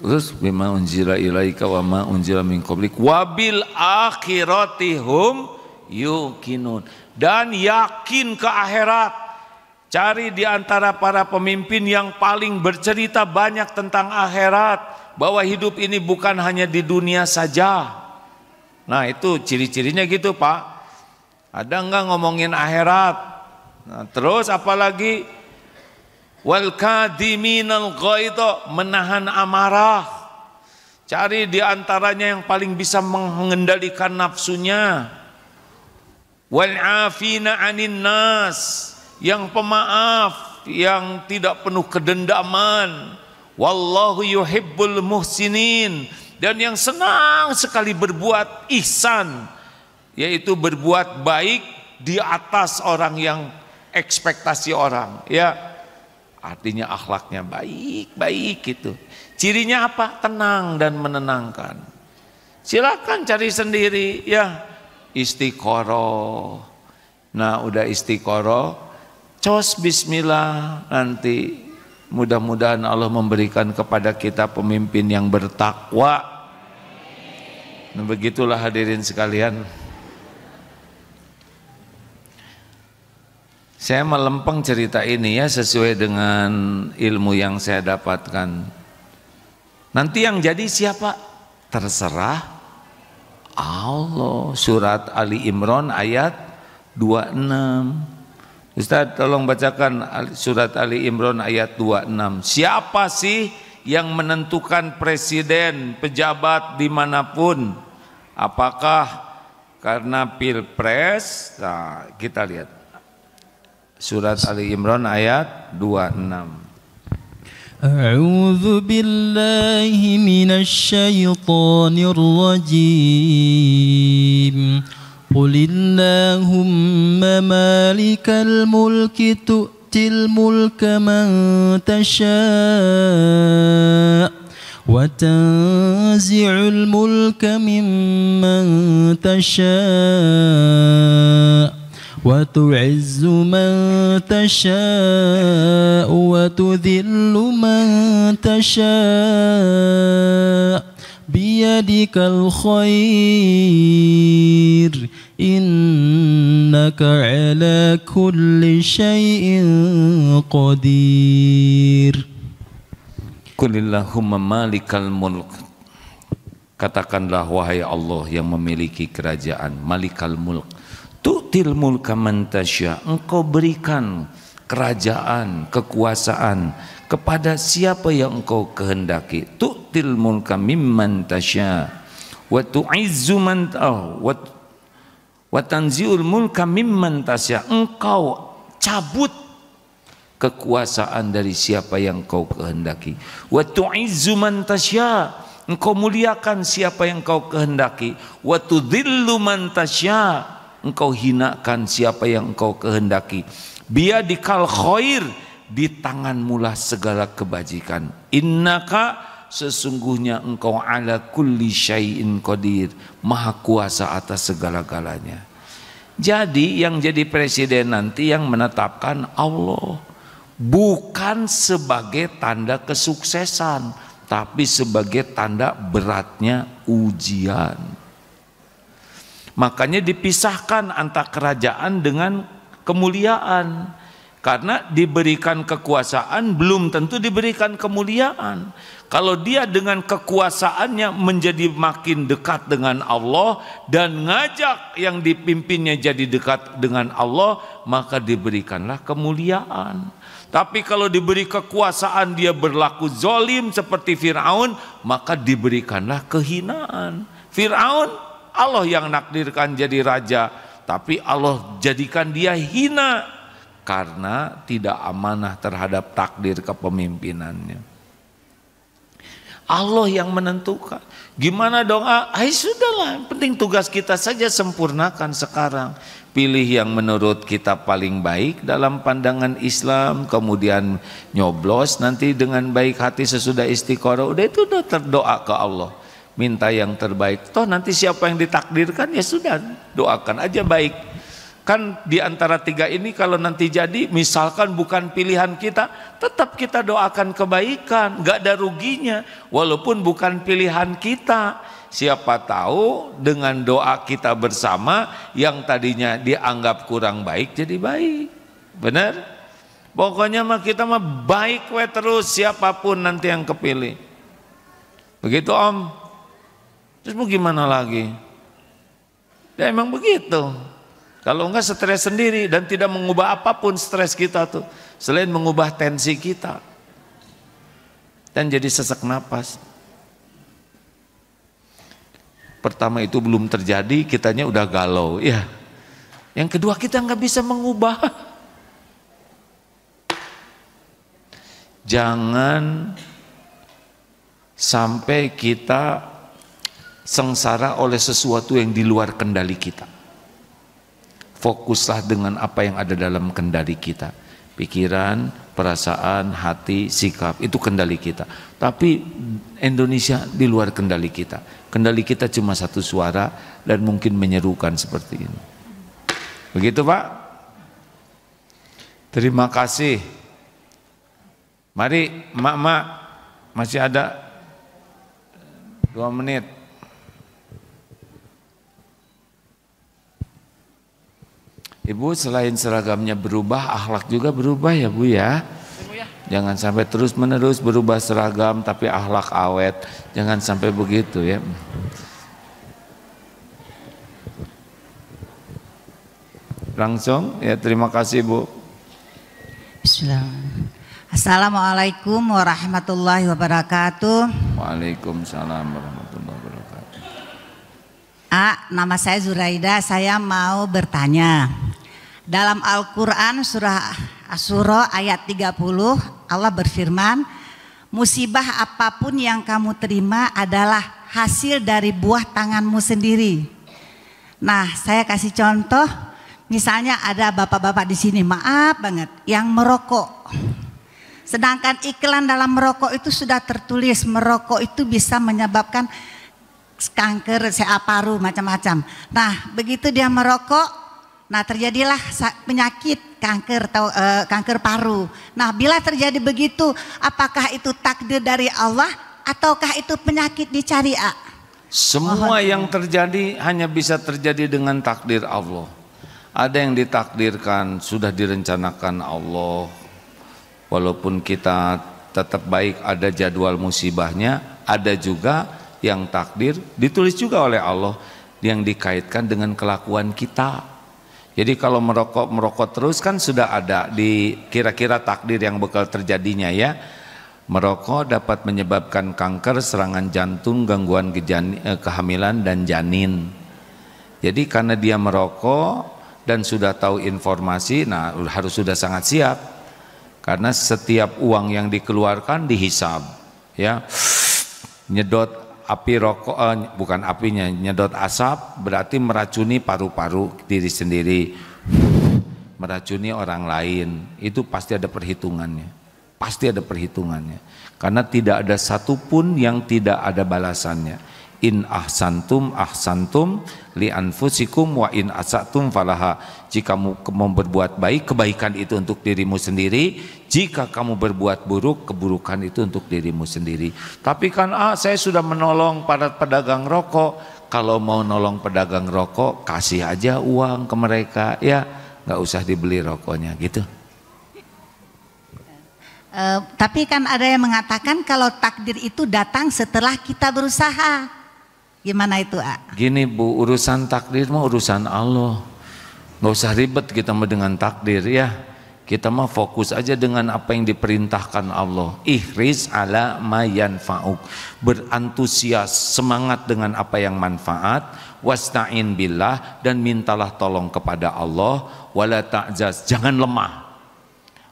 terus bima unzila ilaika wa ma unzila min qablik wabil akhirati hum yuqinun, dan yakin ke akhirat. Cari di antara para pemimpin yang paling bercerita banyak tentang akhirat, bahwa hidup ini bukan hanya di dunia saja. Nah, itu ciri-cirinya gitu Pak. Ada enggak ngomongin akhirat? Nah, terus apalagi? Wal kadhiminal ghaidha, menahan amarah. Cari di antaranya yang paling bisa mengendalikan nafsunya. Wal afina 'anin nas, yang pemaaf, yang tidak penuh kedendaman. Wallahu yuhibbul muhsinin, dan yang senang sekali berbuat ihsan, yaitu berbuat baik di atas orang yang ekspektasi orang, ya. Artinya akhlaknya baik gitu. Cirinya apa? Tenang dan menenangkan. Silakan cari sendiri, ya. Istiqoroh. Nah, udah istiqoroh, cos bismillah, nanti mudah-mudahan Allah memberikan kepada kita pemimpin yang bertakwa. Nah, begitulah hadirin sekalian. Saya melempeng cerita ini ya sesuai dengan ilmu yang saya dapatkan. Nanti yang jadi siapa? Terserah Allah. Surat Ali Imran ayat 26. Ustaz tolong bacakan surat Ali Imran ayat 26. Siapa sih yang menentukan presiden, pejabat dimanapun? Apakah karena pilpres. Nah, kita lihat surat Ali Imran ayat 26.
A'udzu billahi minasy syaithanir rajim. Qulillahumma malikal mulki tu'til mulka man tasha' wa tanzi'ul mulka mimman tasha' wa tu'izzu man tasha' wa tudhillu man tasha' biyadikal khair innaka ala kulli syai'in qadir.
Qulillahumma malikal mulk. Katakanlah wahai Allah yang memiliki kerajaan, malikal mulk. Tu'til mulka man tasya, engkau berikan kerajaan, kekuasaan kepada siapa yang engkau kehendaki. Tu'til mulka mimman tasya wa tu'izzu man wa tanzi'ul mulka mimman tasya. Engkau cabut kekuasaan dari siapa yang engkau kehendaki. Wa tu'izzu man tasya, engkau muliakan siapa yang engkau kehendaki. Wa tudhillu man tasya, engkau hinakan siapa yang engkau kehendaki. Biyadikal khair, di tanganmulah segala kebajikan. Innaka, sesungguhnya engkau ala kulli syai'in qadir, maha kuasa atas segala-galanya. Jadi yang jadi presiden nanti yang menetapkan Allah, bukan sebagai tanda kesuksesan, tapi sebagai tanda beratnya ujian. Makanya dipisahkan antara kerajaan dengan kemuliaan. Karena diberikan kekuasaan belum tentu diberikan kemuliaan. Kalau dia dengan kekuasaannya menjadi makin dekat dengan Allah dan ngajak yang dipimpinnya jadi dekat dengan Allah, maka diberikanlah kemuliaan. Tapi kalau diberi kekuasaan dia berlaku zalim seperti Fir'aun, maka diberikanlah kehinaan. Fir'aun Allah yang nakdirkan jadi raja, tapi Allah jadikan dia hina karena tidak amanah terhadap takdir kepemimpinannya. Allah yang menentukan. Gimana dong? Sudahlah, penting tugas kita saja sempurnakan sekarang. Pilih yang menurut kita paling baik dalam pandangan Islam, kemudian nyoblos nanti dengan baik hati sesudah istiqoroh. Udah itu udah terdoa ke Allah. Minta yang terbaik. Toh nanti siapa yang ditakdirkan ya sudah, doakan aja baik. Kan di antara tiga ini kalau nanti jadi misalkan bukan pilihan kita, tetap kita doakan kebaikan, gak ada ruginya walaupun bukan pilihan kita. Siapa tahu dengan doa kita bersama yang tadinya dianggap kurang baik jadi baik. Benar? Pokoknya mah kita mah baik we terus siapapun nanti yang kepilih. Begitu Om. Terus mau gimana lagi? Ya emang begitu. Kalau enggak stres sendiri dan tidak mengubah apapun stres kita tuh selain mengubah tensi kita dan jadi sesak napas. Pertama itu belum terjadi kitanya udah galau ya. Yang kedua kita nggak bisa mengubah. Jangan sampai kita sengsara oleh sesuatu yang di luar kendali kita. Fokuslah dengan apa yang ada dalam kendali kita. Pikiran, perasaan, hati, sikap, itu kendali kita. Tapi Indonesia di luar kendali kita. Kendali kita cuma satu suara dan mungkin menyerukan seperti ini. Begitu Pak? Terima kasih. Mari emak-emak, masih ada 2 menit. Ibu selain seragamnya berubah, akhlak juga berubah ya Bu ya. Jangan sampai terus menerus berubah seragam tapi akhlak awet. Jangan sampai begitu ya. Langsung ya, terima kasih Bu.
Bismillahirrahmanirrahim. Assalamualaikum warahmatullahi wabarakatuh.
Waalaikumsalam warahmatullahi wabarakatuh.
Nama saya Zuraida, saya mau bertanya. Dalam Al-Quran surah Asy-Syura ayat 30 Allah berfirman, musibah apapun yang kamu terima adalah hasil dari buah tanganmu sendiri. Nah, saya kasih contoh, misalnya ada bapak-bapak di sini, maaf banget, yang merokok. Sedangkan iklan dalam merokok itu sudah tertulis merokok itu bisa menyebabkan kanker, paru, macam-macam. Nah, begitu dia merokok, nah terjadilah penyakit kanker paru. Nah, bila terjadi begitu, apakah itu takdir dari Allah ataukah itu penyakit dicari?
Semua yang terjadi hanya bisa terjadi dengan takdir Allah. Ada yang ditakdirkan, sudah direncanakan Allah. Walaupun kita tetap baik, ada jadwal musibahnya. Ada juga yang takdir ditulis juga oleh Allah yang dikaitkan dengan kelakuan kita. Jadi kalau merokok terus kan sudah ada di kira-kira takdir yang bakal terjadinya ya. Merokok dapat menyebabkan kanker, serangan jantung, gangguan kehamilan dan janin. Jadi karena dia merokok dan sudah tahu informasi, nah harus sudah sangat siap. Karena setiap uang yang dikeluarkan dihisab, ya. Nyedot api rokok, bukan apinya, nyedot asap berarti meracuni paru-paru diri sendiri, meracuni orang lain, itu pasti ada perhitungannya, pasti ada perhitungannya, karena tidak ada satupun yang tidak ada balasannya. In ahsantum ahsantum li anfusikum wa in asatum falaha. Jika kamu berbuat baik, kebaikan itu untuk dirimu sendiri. Jika kamu berbuat buruk, keburukan itu untuk dirimu sendiri. Tapi kan saya sudah menolong para pedagang rokok. Kalau mau nolong pedagang rokok, kasih aja uang ke mereka, ya nggak usah dibeli rokoknya gitu.
Tapi kan ada yang mengatakan kalau takdir itu datang setelah kita berusaha. Gimana itu, Gini
Bu, urusan takdir mah urusan Allah. Nggak usah ribet kita mah dengan takdir ya. Kita mah fokus aja dengan apa yang diperintahkan Allah. Ihris ala ma yanfa'uk. Berantusias, semangat dengan apa yang manfaat. Wasta'in billah, dan mintalah tolong kepada Allah. Wala ta'jaz, jangan lemah.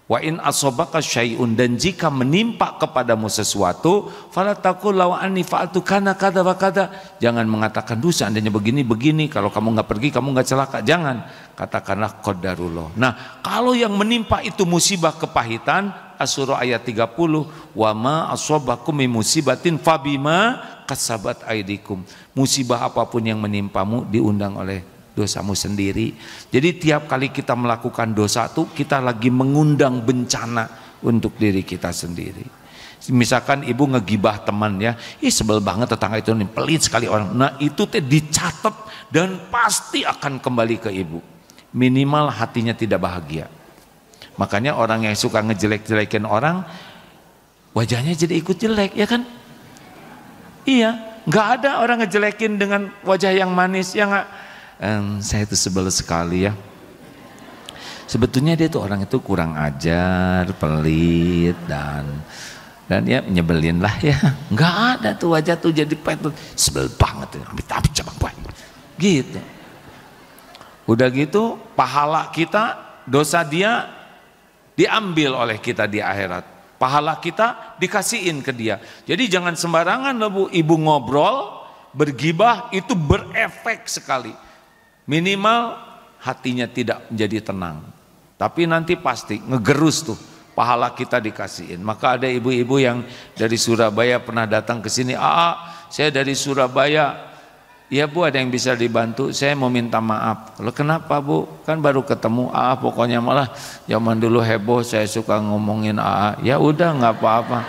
Wa in asobaka syai'un, dan jika menimpa kepadamu sesuatu, fala taqul law anni fa'altu kana kada wa kada. Jangan mengatakan duh seandainya begini, kalau kamu nggak pergi kamu nggak celaka. Jangan, katakanlah qadarullah. Nah, kalau yang menimpa itu musibah kepahitan, Asy-Syura ayat 30, wa ma asobakum min musibatin fabima kasabat aidikum. Musibah apapun yang menimpamu diundang oleh dosamu sendiri. Jadi tiap kali kita melakukan dosa itu kita lagi mengundang bencana untuk diri kita sendiri. Misalkan ibu ngegibah teman ya, sebel banget tetangga itu nih, pelit sekali orang. Nah itu dicatat dan pasti akan kembali ke ibu. Minimal hatinya tidak bahagia. Makanya orang yang suka ngejelek-jelekin orang, wajahnya jadi ikut jelek ya kan? Iya, nggak ada orang ngejelekin dengan wajah yang manis, ya nggak? Saya itu sebel sekali ya. Sebetulnya dia tuh orang itu kurang ajar, pelit dan ya nyebelin lah ya. Nggak ada tuh wajah tuh jadi petut, sebel banget, amit-amit cabang gitu. Udah gitu pahala kita, dosa dia diambil oleh kita di akhirat. Pahala kita dikasihin ke dia. Jadi jangan sembarangan loh Bu, ibu ngobrol, bergibah itu berefek sekali. Minimal hatinya tidak menjadi tenang, tapi nanti pasti ngegerus tuh, pahala kita dikasihin. Maka ada ibu-ibu yang dari Surabaya pernah datang ke sini, saya dari Surabaya, ya Bu ada yang bisa dibantu, saya mau minta maaf. Loh kenapa Bu? Kan baru ketemu, pokoknya malah zaman dulu heboh, saya suka ngomongin ya udah nggak apa-apa.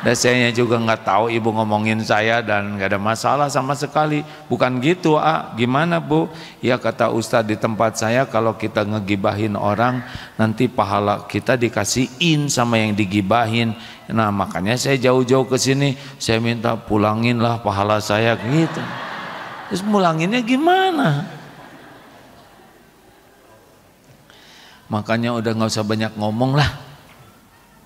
Dan saya juga nggak tahu ibu ngomongin saya dan nggak ada masalah sama sekali. Bukan gitu, gimana Bu? Ya kata Ustadz di tempat saya kalau kita ngegibahin orang nanti pahala kita dikasihin sama yang digibahin. Nah makanya saya jauh-jauh ke sini, saya minta pulanginlah pahala saya gitu. Terus pulanginnya gimana? Makanya udah nggak usah banyak ngomong lah,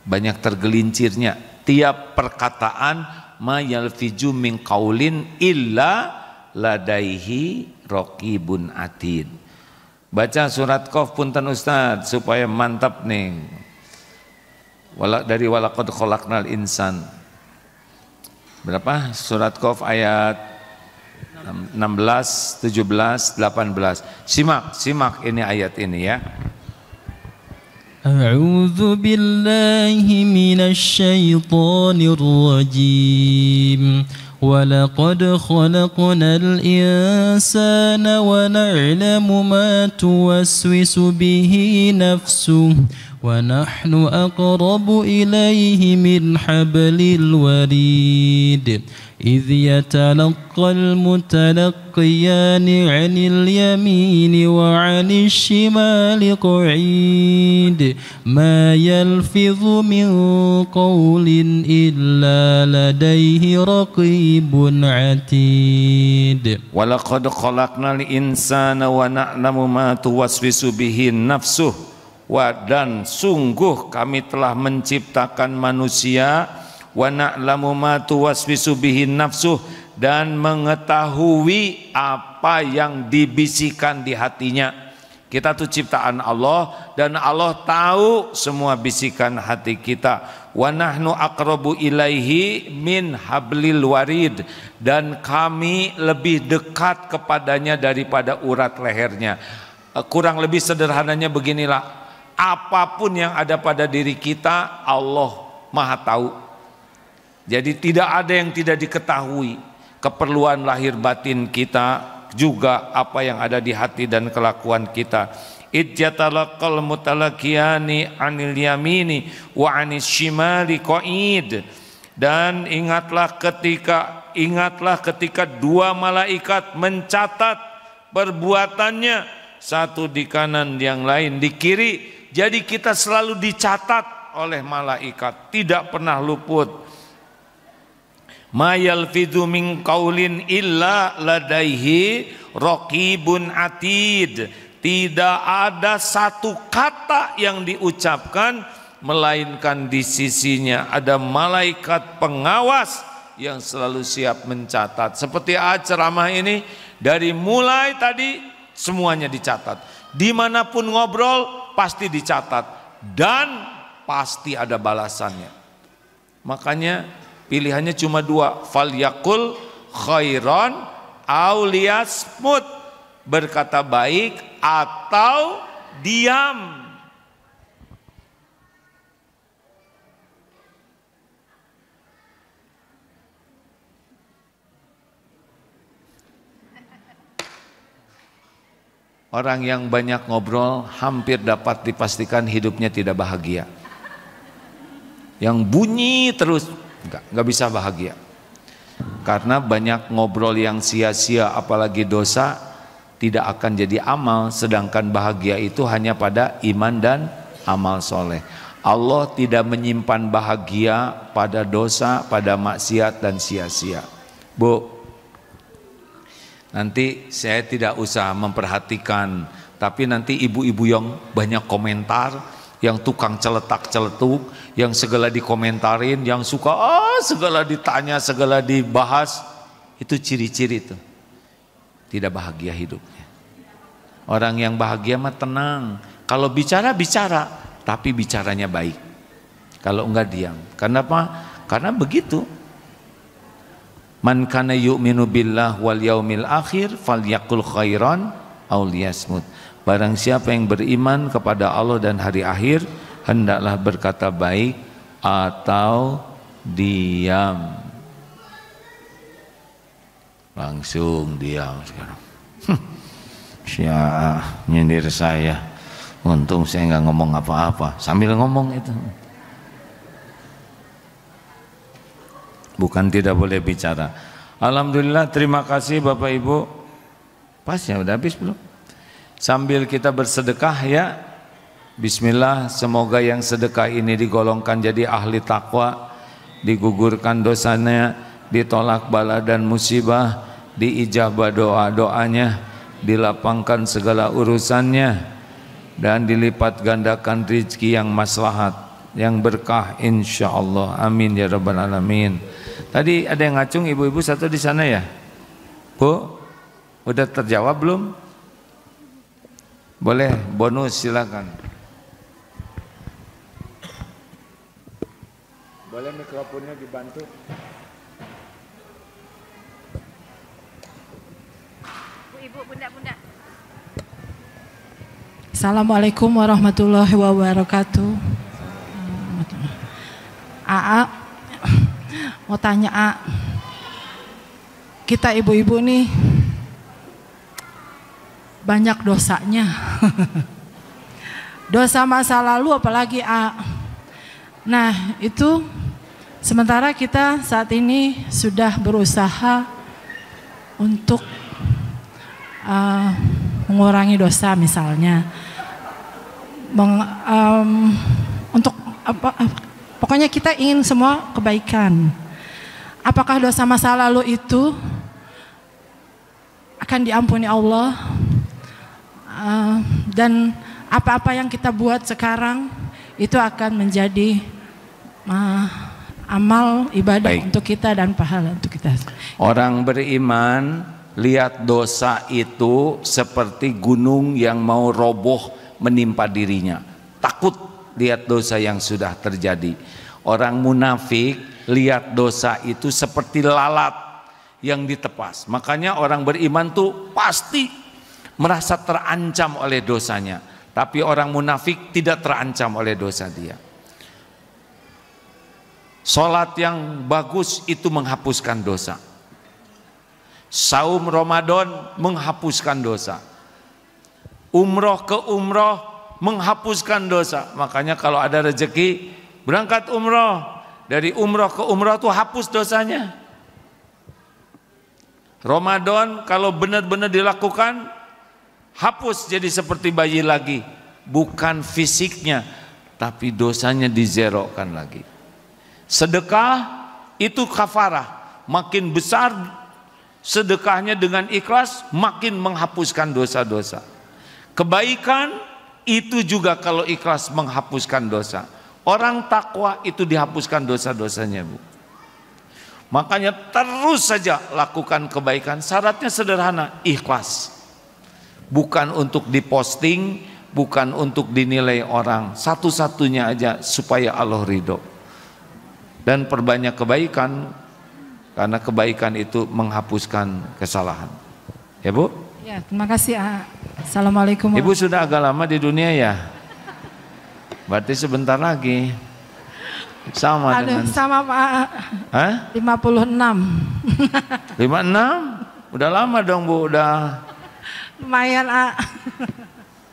banyak tergelincirnya. Tiap perkataan ma yalfiju min qaulin illa ladaihi raqibun atid. Baca surat Qaf punten Ustaz supaya mantap nih. Dari walaqad khalaqnal insan. Berapa? Surat Qaf ayat 16, 17, 18. Simak ini ayat ini ya.
A'udzu billahi minasy syaithanir rajim. وَلَقَدْ خَلَقْنَا الْإِنسَانَ وَنَعْلَمُ مَا تُوَسْوِسُ بِهِ نَفْسُهُ وَنَحْنُ أَقْرَبُ إِلَيْهِ مِنْ حَبْلِ الْوَرِيدِ إِذْ يَتَلَقَّى الْمُتَلَقِّيَانِ عَنِ الْيَمِينِ وَعَنِ الشِّمَالِ قَعِيدٌ مَا يَلْفِظُ مِنْ قَوْلٍ إِلَّا لَدَيْهِ رَقِيبٌ عَتِيدٌ
وَلَقَدْ خَلَقْنَا الْإِنسَانَ وَنَعْلَمُ مَا تُوَسْوِسُ بِهِ نَفْسُهُ. Dan sungguh kami telah menciptakan manusia, wa na'lamu ma tuwaswisu bihi nafsuh, dan mengetahui apa yang dibisikkan di hatinya. Kita tuh ciptaan Allah dan Allah tahu semua bisikan hati kita. Wa nahnu aqrabu ilaihi min hablil warid, dan kami lebih dekat kepadanya daripada urat lehernya. Kurang lebih sederhananya beginilah, apapun yang ada pada diri kita Allah Maha tahu. Jadi tidak ada yang tidak diketahui. Keperluan lahir batin kita, juga apa yang ada di hati dan kelakuan kita. Idjatalaqal mutalaqiyani anil yamini wa anis shimali qa'id. Dan ingatlah ketika dua malaikat mencatat perbuatannya, satu di kanan yang lain di kiri. Jadi kita selalu dicatat oleh malaikat, tidak pernah luput. Ma yalfidhu min qaulin illa ladaihi raqibun atid. Tidak ada satu kata yang diucapkan melainkan di sisinya ada malaikat pengawas yang selalu siap mencatat. Seperti ceramah ini, dari mulai tadi semuanya dicatat. Dimanapun ngobrol pasti dicatat dan pasti ada balasannya. Makanya pilihannya cuma dua, falyakul khairan aw liyasmut, berkata baik atau diam. Orang yang banyak ngobrol hampir dapat dipastikan hidupnya tidak bahagia. Yang bunyi terus nggak bisa bahagia. Karena banyak ngobrol yang sia-sia, apalagi dosa, tidak akan jadi amal. Sedangkan bahagia itu hanya pada iman dan amal soleh. Allah tidak menyimpan bahagia pada dosa, pada maksiat dan sia-sia. Bu, nanti saya tidak usah memperhatikan, tapi nanti ibu-ibu yang banyak komentar, yang tukang celetak-celetuk, yang segala dikomentarin, yang suka segala ditanya, segala dibahas, itu ciri-ciri itu tidak bahagia hidupnya. Orang yang bahagia mah tenang, kalau bicara, tapi bicaranya baik. Kalau enggak diam. Kenapa? Karena begitu. Man kana yu'minu billah wal yaumil akhir falyakul khairan aw liyasmut. Barang siapa yang beriman kepada Allah dan hari akhir, hendaklah berkata baik atau diam. Langsung diam sekarang. Nyindir saya. Untung saya nggak ngomong apa-apa. Sambil ngomong itu. Bukan tidak boleh bicara. Alhamdulillah, terima kasih Bapak Ibu. Pas ya, udah habis belum? Sambil kita bersedekah ya. Bismillah, semoga yang sedekah ini digolongkan jadi ahli takwa, digugurkan dosanya, ditolak bala dan musibah, diijabah doa-doanya, dilapangkan segala urusannya, dan dilipat gandakan rezeki yang maslahat, yang berkah insyaallah. Amin ya rabbal alamin. Tadi ada yang ngacung ibu-ibu satu di sana ya, Bu? Udah terjawab belum? Boleh bonus, silakan. Boleh mikrofonnya dibantu?
Ibu, bunda.
Assalamualaikum warahmatullahi wabarakatuh. Aa, mau tanya A, kita ibu-ibu nih banyak dosanya. Dosa masa lalu apalagi A. Nah itu sementara kita saat ini sudah berusaha untuk mengurangi dosa misalnya. Untuk pokoknya kita ingin semua kebaikan. Apakah dosa masa lalu itu akan diampuni Allah? Dan apa-apa yang kita buat sekarang itu akan menjadi amal ibadah untuk kita dan pahala untuk kita.
Orang beriman lihat dosa itu seperti gunung yang mau roboh menimpa dirinya, takut lihat dosa yang sudah terjadi. Orang munafik lihat dosa itu seperti lalat yang ditepas. Makanya orang beriman tuh pasti merasa terancam oleh dosanya, tapi orang munafik tidak terancam oleh dosa dia. Salat yang bagus itu menghapuskan dosa. Saum Ramadan menghapuskan dosa. Umroh ke umroh menghapuskan dosa. Makanya kalau ada rezeki berangkat umroh, dari umroh ke umroh tuh hapus dosanya. Ramadan kalau benar-benar dilakukan hapus jadi seperti bayi lagi, bukan fisiknya tapi dosanya dizerokan lagi. Sedekah itu kafarah, makin besar sedekahnya dengan ikhlas makin menghapuskan dosa-dosa. Kebaikan itu juga kalau ikhlas menghapuskan dosa. Orang takwa itu dihapuskan dosa-dosanya, Bu. Makanya terus saja lakukan kebaikan. Syaratnya sederhana, ikhlas. Bukan untuk diposting, bukan untuk dinilai orang. Satu-satunya aja supaya Allah ridho. Dan perbanyak kebaikan, karena kebaikan itu menghapuskan kesalahan. Ya, Bu?
Ya, terima kasih. Assalamualaikum.
Ibu sudah agak lama di dunia ya? Berarti sebentar lagi. Sama dengan
sama Pak.
Hah?
56.
56? Udah lama dong, Bu, udah.
Lumayan, A.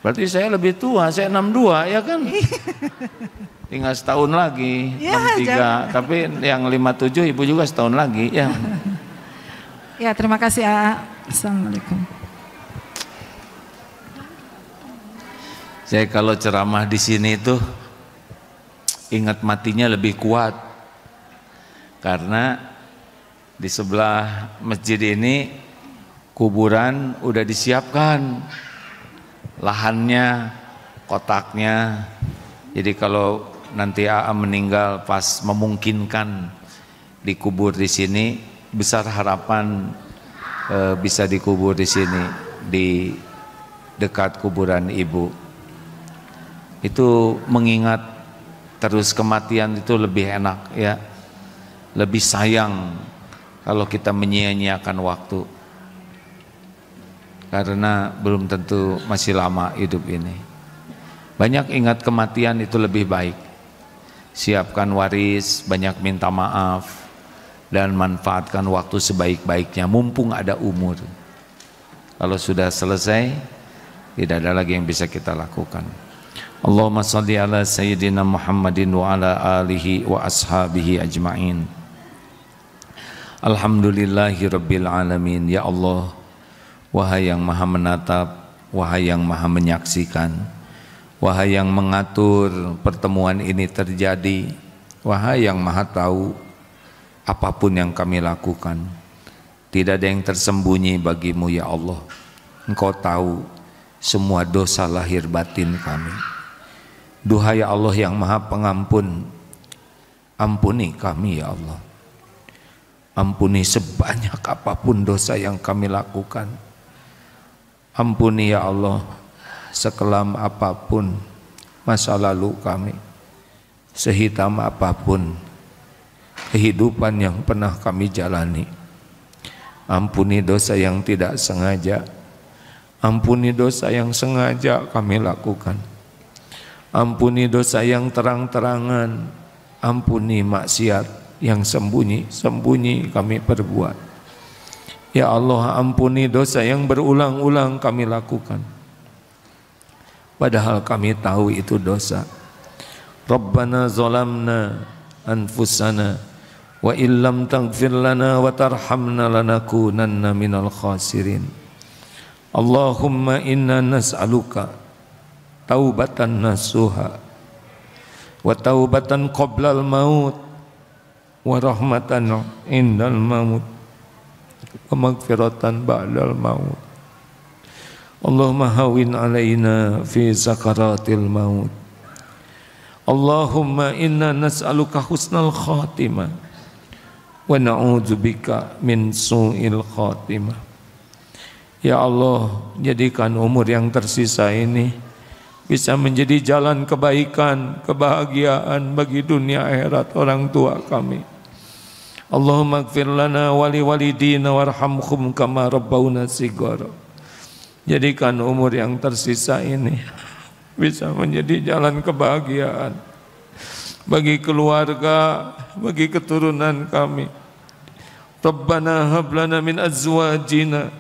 Berarti saya lebih tua, saya 62 ya kan? Tinggal setahun lagi,
ya,
63. Tapi yang 57 Ibu juga setahun lagi ya.
Ya, terima kasih, A. Assalamualaikum.
Saya kalau ceramah di sini tuh ingat matinya lebih kuat, karena di sebelah masjid ini kuburan udah disiapkan, lahannya, kotaknya. Jadi kalau nanti AA meninggal pas memungkinkan dikubur di sini, besar harapan bisa dikubur di sini di dekat kuburan Ibu. Itu mengingat terus kematian itu lebih enak ya, lebih sayang kalau kita menyia-nyiakan waktu, karena belum tentu masih lama hidup ini. Banyak ingat kematian itu lebih baik. Siapkan waris, banyak minta maaf, dan manfaatkan waktu sebaik-baiknya mumpung ada umur. Kalau sudah selesai, tidak ada lagi yang bisa kita lakukan. Allahumma salli ala sayyidina Muhammadin wa ala alihi wa ashabihi ajma'in. Alhamdulillahi rabbil alamin. Ya Allah, wahai yang maha menatap, wahai yang maha menyaksikan, wahai yang mengatur pertemuan ini terjadi, wahai yang maha tahu apapun yang kami lakukan. Tidak ada yang tersembunyi bagimu ya Allah. Engkau tahu semua dosa lahir batin kami. Duhai Allah yang maha pengampun, ampuni kami ya Allah. Ampuni sebanyak apapun dosa yang kami lakukan. Ampuni ya Allah sekelam apapun masa lalu kami, sehitam apapun kehidupan yang pernah kami jalani. Ampuni dosa yang tidak sengaja, ampuni dosa yang sengaja kami lakukan, ampuni dosa yang terang-terangan, ampuni maksiat yang sembunyi-sembunyi kami perbuat. Ya Allah, ampuni dosa yang berulang-ulang kami lakukan, padahal kami tahu itu dosa. Rabbana zalamna anfusana wa illam taghfir lana wa tarhamna lanakunanna minal khasirin. Allahumma inna nas'aluka taubatan nasuha wa taubatan qoblal maut wa rahmatan indal maut wa maghfiratan ba'dal maut. Allahumma hawin alaina fi zakaratil maut. Allahumma inna nas'aluka husnal khatimah wa na'udzubika min su'il khatimah. Ya Allah, jadikan umur yang tersisa ini bisa menjadi jalan kebaikan, kebahagiaan bagi dunia akhirat orang tua kami. Allahumma ighfir lana wa li walidina warhamhum kama rabbawna shighara. Jadikan umur yang tersisa ini bisa menjadi jalan kebahagiaan bagi keluarga, bagi keturunan kami. Rabbana hab lana min azwajina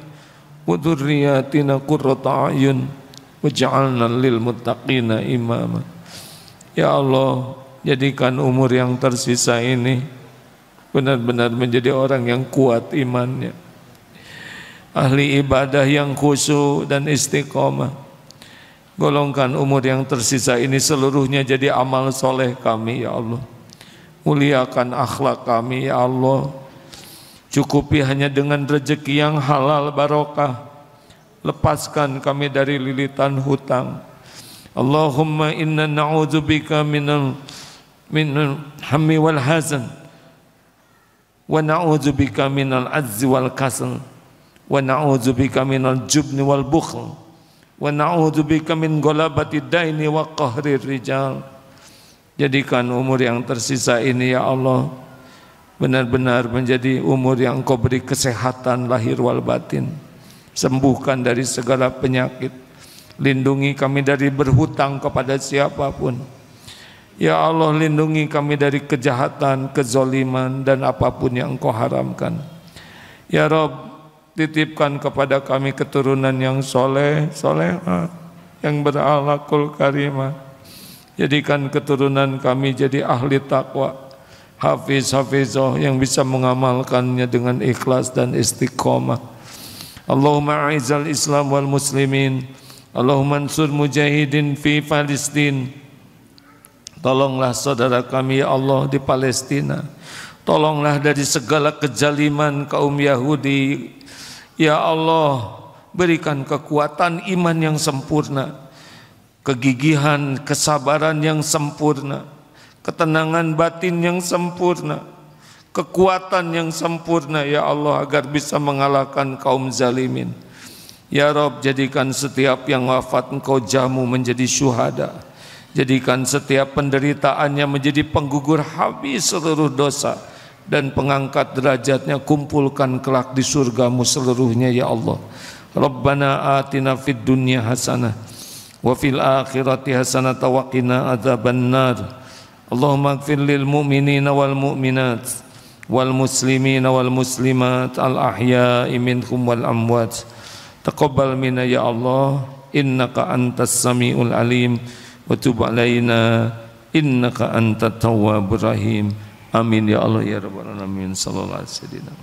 wa dzurriyyatina qurrata a'yun waj'alna lil muttaqina imama. Ya Allah, jadikan umur yang tersisa ini benar-benar menjadi orang yang kuat imannya, ahli ibadah yang khusyuk dan istiqomah. Golongkan umur yang tersisa ini seluruhnya jadi amal soleh kami ya Allah. Muliakan akhlak kami ya Allah. Cukupi hanya dengan rezeki yang halal barokah. Lepaskan kami dari lilitan hutang. Allahumma inna na'udzubika minal hammi wal hazan wa na'udzubika minal azzi wal kasal wa na'udzubika minal jubni wal bukhl wa na'udzubika min ghalabati daini wa qahrir rijal. Jadikan umur yang tersisa ini ya Allah benar-benar menjadi umur yang Engkau beri kesehatan lahir wal batin. Sembuhkan dari segala penyakit, lindungi kami dari berhutang kepada siapapun. Ya Allah, lindungi kami dari kejahatan, kezoliman dan apapun yang Engkau haramkan. Ya Rabb, titipkan kepada kami keturunan yang soleh, solehah, yang berakhlakul karimah. Jadikan keturunan kami jadi ahli takwa, hafiz, hafizah yang bisa mengamalkannya dengan ikhlas dan istiqomah. Allahumma a'izzal Islam wal muslimin. Allahumma ansur mujahidin fi Palestin. Tolonglah saudara kami ya Allah di Palestina. Tolonglah dari segala kezaliman kaum Yahudi. Ya Allah, berikan kekuatan iman yang sempurna, kegigihan, kesabaran yang sempurna, ketenangan batin yang sempurna, kekuatan yang sempurna ya Allah agar bisa mengalahkan kaum zalimin. Ya Rabb, jadikan setiap yang wafat Engkau jamu menjadi syuhada. Jadikan setiap penderitaannya menjadi penggugur habis seluruh dosa dan pengangkat derajatnya, kumpulkan kelak di surgamu seluruhnya ya Allah. Rabbana atina fid dunya hasanah wa fil akhirati hasanah wa qina adzabannar. Allahumma ighfir lil mu'minina wal mu'minat wal muslimina wal muslimat al ahya'i minhum wal amwat. Taqabbal minna ya Allah, innaka antas samiul alim wa tub alaina innaka antat tawwabur rahim. Amin ya Allah ya rabbal alamin. Sallallahu alaihi wasallam.